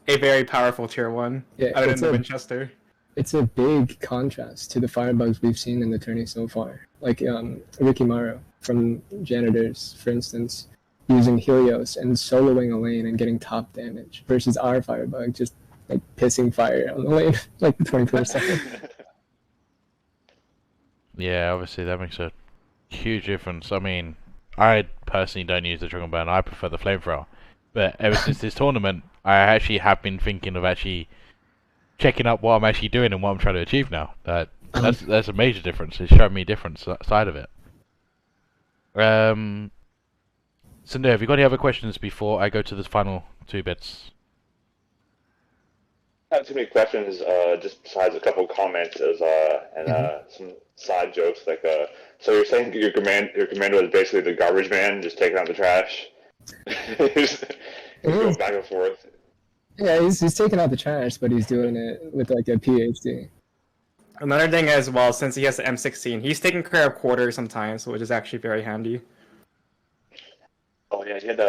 G: A very powerful tier 1 out in the Winchester.
E: It's a big contrast to the Firebugs we've seen in the tourney so far. Like Rikimaru from Janitors, for instance, using Helios and soloing a lane and getting top damage versus our Firebug just like pissing fire on the lane like 24/7.
B: Yeah, obviously that makes a huge difference. I mean, I personally don't use the Dragon Burn. I prefer the Flamethrower. But ever since this tournament, I actually have been thinking of actually checking up what I'm actually doing and what I'm trying to achieve now. That's a major difference. It's showing me a different side of it. Sunday, have you got any other questions before I go to the final 2 bits?
A: I have too many questions, just besides a couple of comments and some side jokes. Like, so you're saying your commander was basically the garbage man, just taking out the trash? He's going back and forth.
E: Yeah, he's taking out the trash, but he's doing it with like a PhD.
G: Another thing as well, since he has the M16, he's taking care of quarters sometimes, which is actually very handy.
A: Oh yeah, he had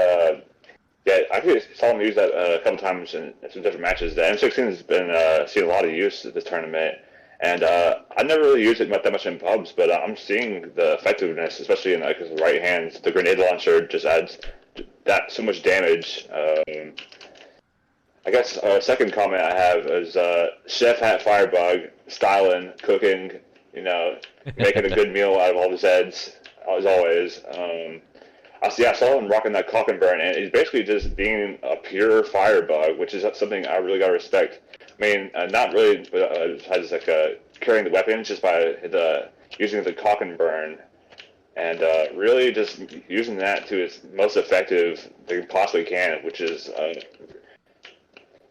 A: yeah, I actually saw him use that a couple times in some different matches. The M16 has been seen a lot of use this tournament, and I never really used it that much in pubs, but I'm seeing the effectiveness, especially in like his right hand. The grenade launcher just adds that so much damage. I guess second comment I have is Chef Hat Firebug, styling, cooking, making a good meal out of all the Zeds, as always. I saw him rocking that Cock and Burn, and he's basically just being a pure Firebug, which is something I really got to respect. I mean, not really besides like carrying the weapons, just by using the Cock and Burn, and really just using that to its most effective they possibly can, which is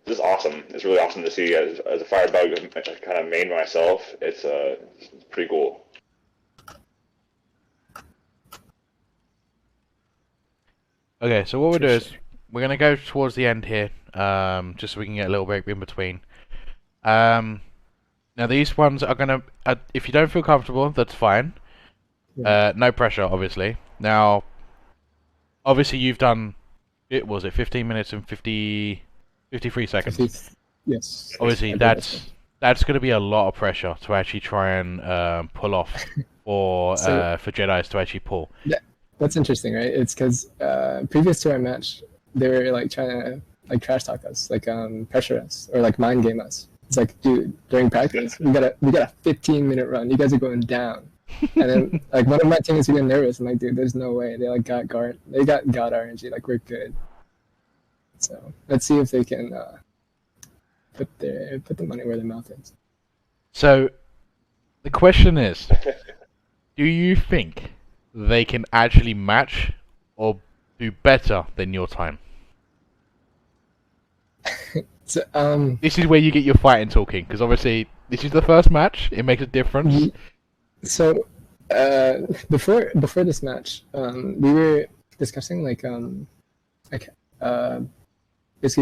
A: just awesome. It's really awesome to see as a Firebug kind of main myself. It's pretty cool.
B: Okay, so what we'll do is we're going to go towards the end here, just so we can get a little break in between. Now these ones are going to, if you don't feel comfortable, that's fine. No pressure, obviously. Now, obviously you've done, 15 minutes and 53 seconds?
E: Yes.
B: Obviously that's going to be a lot of pressure to actually try and pull off, or for Jedis to actually pull.
E: Yeah. That's interesting, right? It's because previous to our match, they were like trying to like trash talk us, like pressure us, or like mind game us. It's like, dude, during practice, we got a 15-minute run. You guys are going down, and then like one of my teammates were getting nervous. I'm like, dude, there's no way. They like got God RNG. Like we're good. So let's see if they can put the money where their mouth is.
B: So the question is, do you think they can actually match or do better than your time?
E: So,
B: this is where you get your fighting talking, because obviously this is the first match. It makes a difference.
E: So before this match, we were discussing basically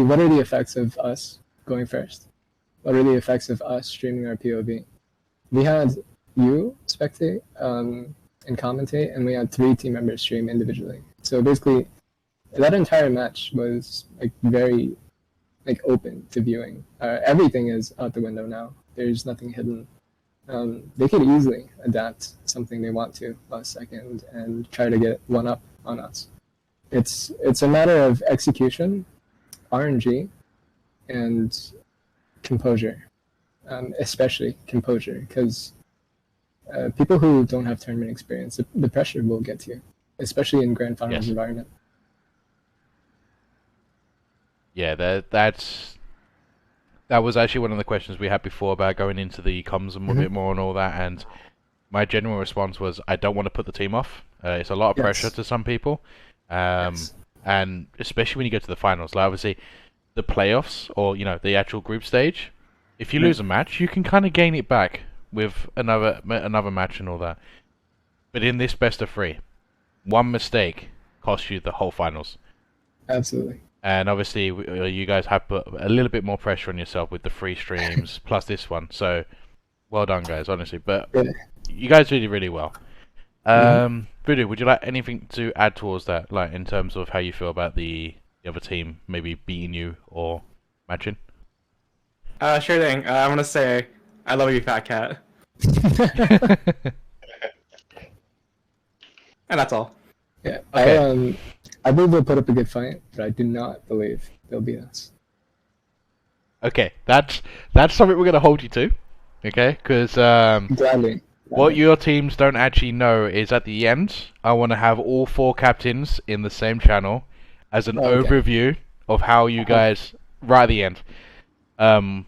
E: what are the effects of us going first? What are the effects of us streaming our POV? We had you spectate and commentate, and we had 3 team members stream individually. So basically, that entire match was like very open to viewing. Everything is out the window now. There's nothing hidden. They could easily adapt something they want to last second and try to get one up on us. It's a matter of execution, RNG, and composure, especially composure, because people who don't have tournament experience, the pressure will get to you, especially in grand finals environment.
B: Yeah, that was actually one of the questions we had before about going into the comms a bit more and all that, and my general response was, I don't want to put the team off. It's a lot of pressure to some people, and especially when you go to the finals. Like obviously, the playoffs or the actual group stage, if you lose a match, you can kind of gain it back with another match and all that. But in this best of 3, one mistake costs you the whole finals.
E: Absolutely.
B: And obviously, you guys have put a little bit more pressure on yourself with the 3 streams plus this one. So, well done, guys, honestly. But you guys did really well. Voodoo, would you like anything to add towards that, like in terms of how you feel about the other team maybe beating you or matching?
G: Sure thing. I want to say I love you, Fat Cat. And that's all.
E: Yeah.
B: Okay.
E: I believe they'll put up a good fight, but I do not believe they'll beat us.
B: Okay, that's something we're gonna hold you to. Okay, because
E: Gladly.
B: what your teams don't actually know is at the end, I want to have all 4 captains in the same channel as an overview of how you guys right at the end. And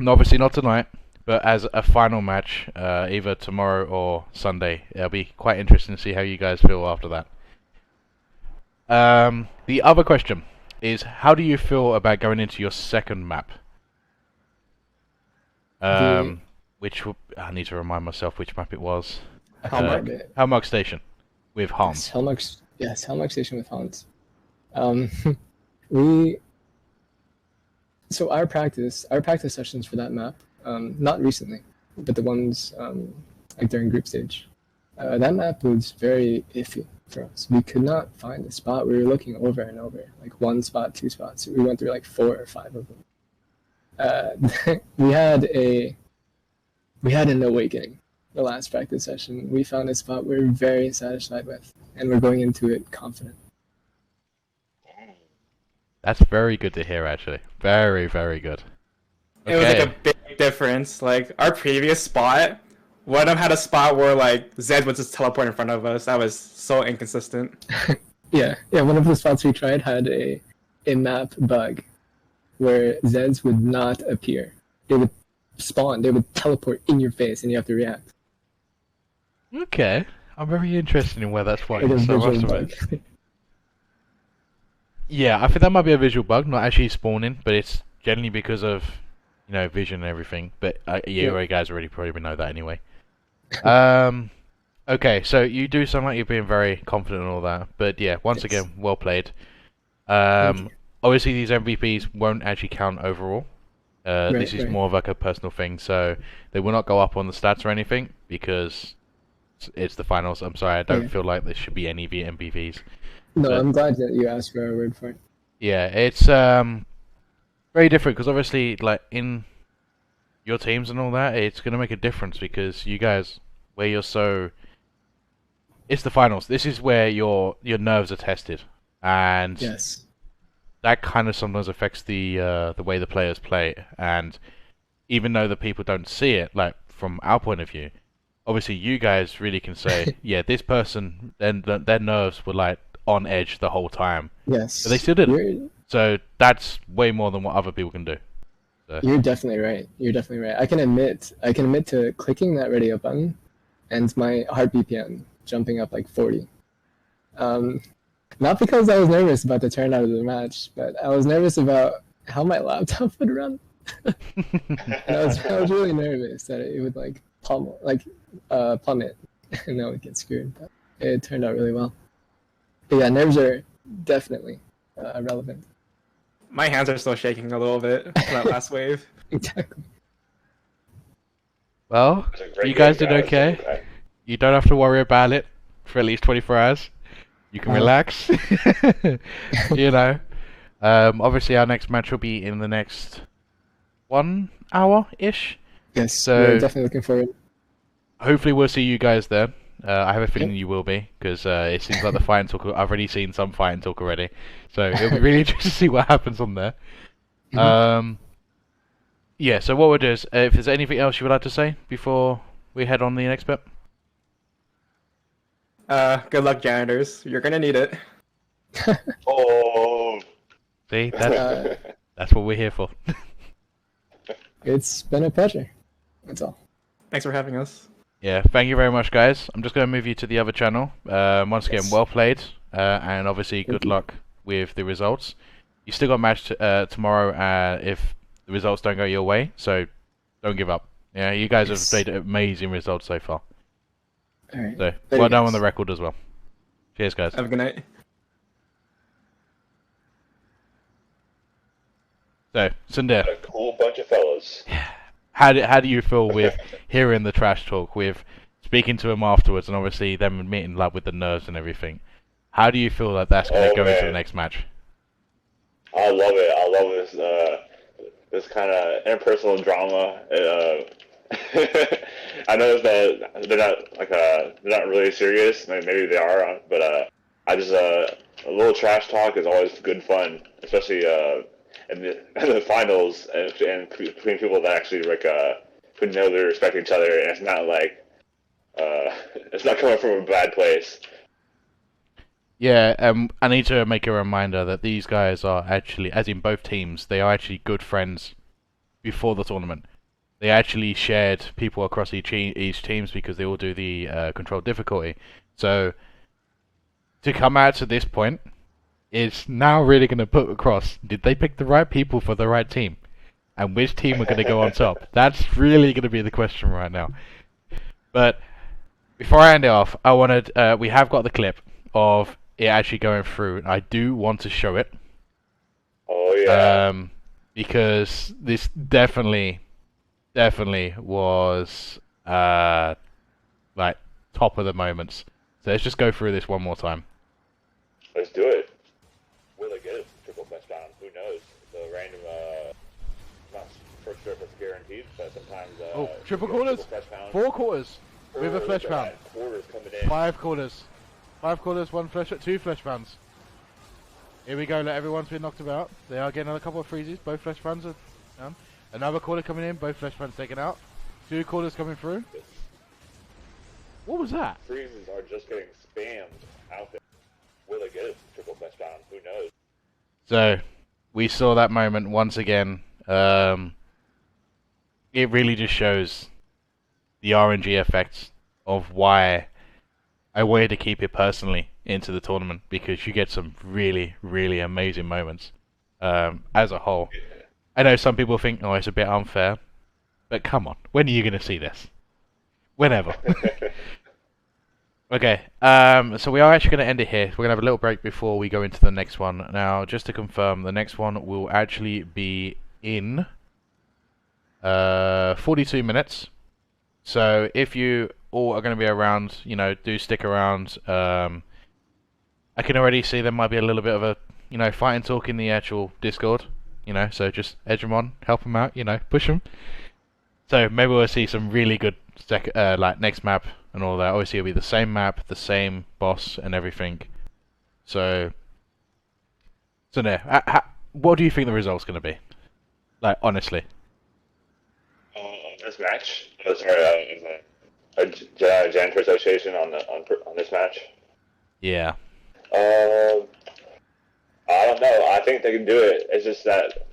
B: obviously not tonight, but as a final match, either tomorrow or Sunday. It'll be quite interesting to see how you guys feel after that. The other question is, how do you feel about going into your second map? Which I need to remind myself which map it was. Helmut Station with Hans.
E: Yes, Helmut Station with Hans. So our practice sessions for that map, not recently, but the ones like during group stage, that map was very iffy for us. We could not find a spot. We were looking over and over, like 1 spot, 2 spots. We went through like 4 or 5 of them. We had an awakening the last practice session. We found a spot we're very satisfied with, and we're going into it confident.
B: That's very good to hear, actually. Very, very good.
G: It was like a big difference. Like, our previous spot, one of them had a spot where, like, Zed would just teleport in front of us. That was so inconsistent.
E: Yeah, one of the spots we tried had a map bug where Zeds would not appear. They would spawn, they would teleport in your face, and you have to react.
B: Okay. I'm very interested in where that's from.
E: Like a visual bug.
B: Yeah, I think that might be a visual bug, not actually spawning, but it's generally because of, vision and everything. But you guys already probably know that anyway. Okay, so you do sound like you're being very confident and all that, but yeah, once again, well played. Obviously, these MVPs won't actually count overall. This is more of like a personal thing, so they will not go up on the stats or anything because it's the finals. I'm sorry, I don't feel like there should be any MVPs.
E: No, I'm glad that you asked for our word for it.
B: Yeah, it's very different because obviously, like in your teams and all that, it's gonna make a difference because you guys, where you're so, it's the finals. This is where your nerves are tested, and that kind of sometimes affects the way the players play. And even though the people don't see it, like from our point of view, obviously you guys really can say, yeah, this person, then their nerves were like on edge the whole time.
E: Yes.
B: But they still didn't. So that's way more than what other people can do. So.
E: You're definitely right. I can admit to clicking that radio button and my heart BPM jumping up like 40. Not because I was nervous about the turnout of the match, but I was nervous about how my laptop would run. And I was really nervous that it would like plummet and that would get screwed. But it turned out really well. But yeah, nerves are definitely relevant.
G: My hands are still shaking a little bit from that last wave.
E: Exactly.
B: Well, you guys did okay. You don't have to worry about it for at least 24 hours. You can relax. Obviously our next match will be in the next 1 hour-ish.
E: Yes,
B: so
E: we're definitely looking forward.
B: Hopefully we'll see you guys there. I have a feeling you will be, because it seems like the fight and talk. I've already seen some fight and talk already, so it'll be really interesting to see what happens on there. Yeah. So what we'll do is, if there's anything else you would like to say before we head on the next bit.
G: Good luck, janitors. You're gonna need it.
A: Oh.
B: See, that's what we're here for.
E: It's been a pleasure. That's all.
G: Thanks for having us.
B: Yeah, thank you very much, guys. I'm just going to move you to the other channel. Once again, well played, and obviously good luck with the results. You still got a match tomorrow if the results don't go your way, so don't give up. Yeah, you guys have played amazing results so far.
E: All right.
B: So, well done on the record as well. Cheers, guys.
G: Have a good night.
B: So, Sundar,
A: A cool bunch of fellas.
B: how do you feel with hearing the trash talk, with speaking to him afterwards, and obviously them admitting like with the nerves and everything? How do you feel that that's going to go into the next match?
A: I love it. I love this kind of interpersonal drama. I know that they're not really serious. Maybe they are, but I just a little trash talk is always good fun, especially in the finals and between people that actually who know they respect each other, and it's not like it's not coming from a bad place.
B: Yeah, I need to make a reminder that these guys are actually, as in both teams, they are actually good friends before the tournament. They actually shared people across each teams because they all do the controlled difficulty. So, to come out to this point, is now really going to put across, did they pick the right people for the right team? And which team are going to go on top? That's really going to be the question right now. But, before I end it off, I wanted, we have got the clip of it actually going through. I do want to show it.
A: Oh yeah.
B: Because this definitely was like top of the moments. So let's just go through this one more time.
A: Let's do it. Will it get a triple Fleshpound? Who knows? The random, not for sure if it's guaranteed, but sometimes.
B: Triple quarters, 4 quarters with a Fleshpound.
A: Quarters coming in.
B: 5 quarters. 5 quarters, 2 Fleshpounds. Here we go, let everyone's been knocked about. They are getting a couple of freezes, both Fleshpounds are down. Another quarter coming in, both Fleshpounds taken out. 2 quarters coming through. What was that?
A: Freezes are just getting spammed out there. Will it get a triple Fleshpound? Who knows?
B: So, we saw that moment once again. It really just shows the RNG effects of why I wanted to keep it personally into the tournament, because you get some really, really amazing moments as a whole. I know some people think, oh, it's a bit unfair, but come on, when are you going to see this? Whenever. Okay, so we are actually going to end it here. We're going to have a little break before we go into the next one. Now, just to confirm, the next one will actually be in 42 minutes. So if you all are going to be around, you know, do stick around. I can already see there might be a little bit of a, you know, fight and talk in the actual Discord. You know, so just edge them on, help them out, you know, push them. So maybe we'll see some really good like next map and all that. Obviously, it'll be the same map, the same boss, and everything. So there. What do you think the result's going to be? Like, honestly.
A: This match. Sorry, a janitor association on this match.
B: Yeah.
A: I don't know. I think they can do it. It's just that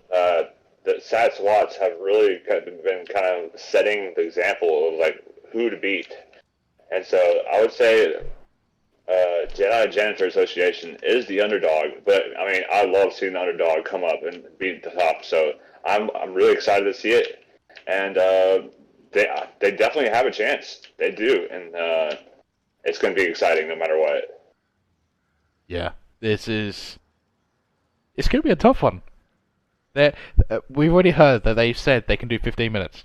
A: the Swats have really been kind of setting the example of like who to beat, and so I would say Jedi Janitor Association is the underdog. But I mean, I love seeing the underdog come up and beat the top. So I'm really excited to see it, and they definitely have a chance. They do, and it's going to be exciting no matter what.
B: Yeah, it's going to be a tough one. We've already heard that they've said they can do 15 minutes.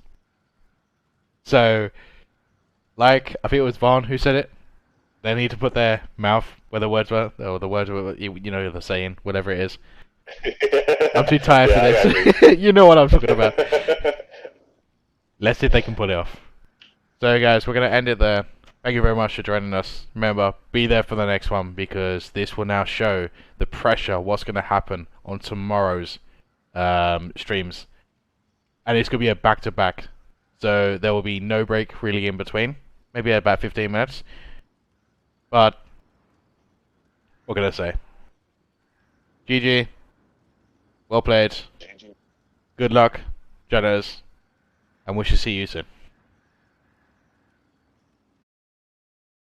B: So, like, I think it was Vaughn who said it. They need to put their mouth where the words were, or the words were, you know, the saying, whatever it is. I'm too tired for this. You know what I'm talking about. Let's see if they can pull it off. So, guys, we're going to end it there. Thank you very much for joining us. Remember, be there for the next one, because this will now show the pressure, what's going to happen on tomorrow's streams. And it's going to be a back-to-back. So there will be no break really in between. Maybe about 15 minutes. But, what can I say? GG. Well played. Good luck, Jenners. And we shall see you soon.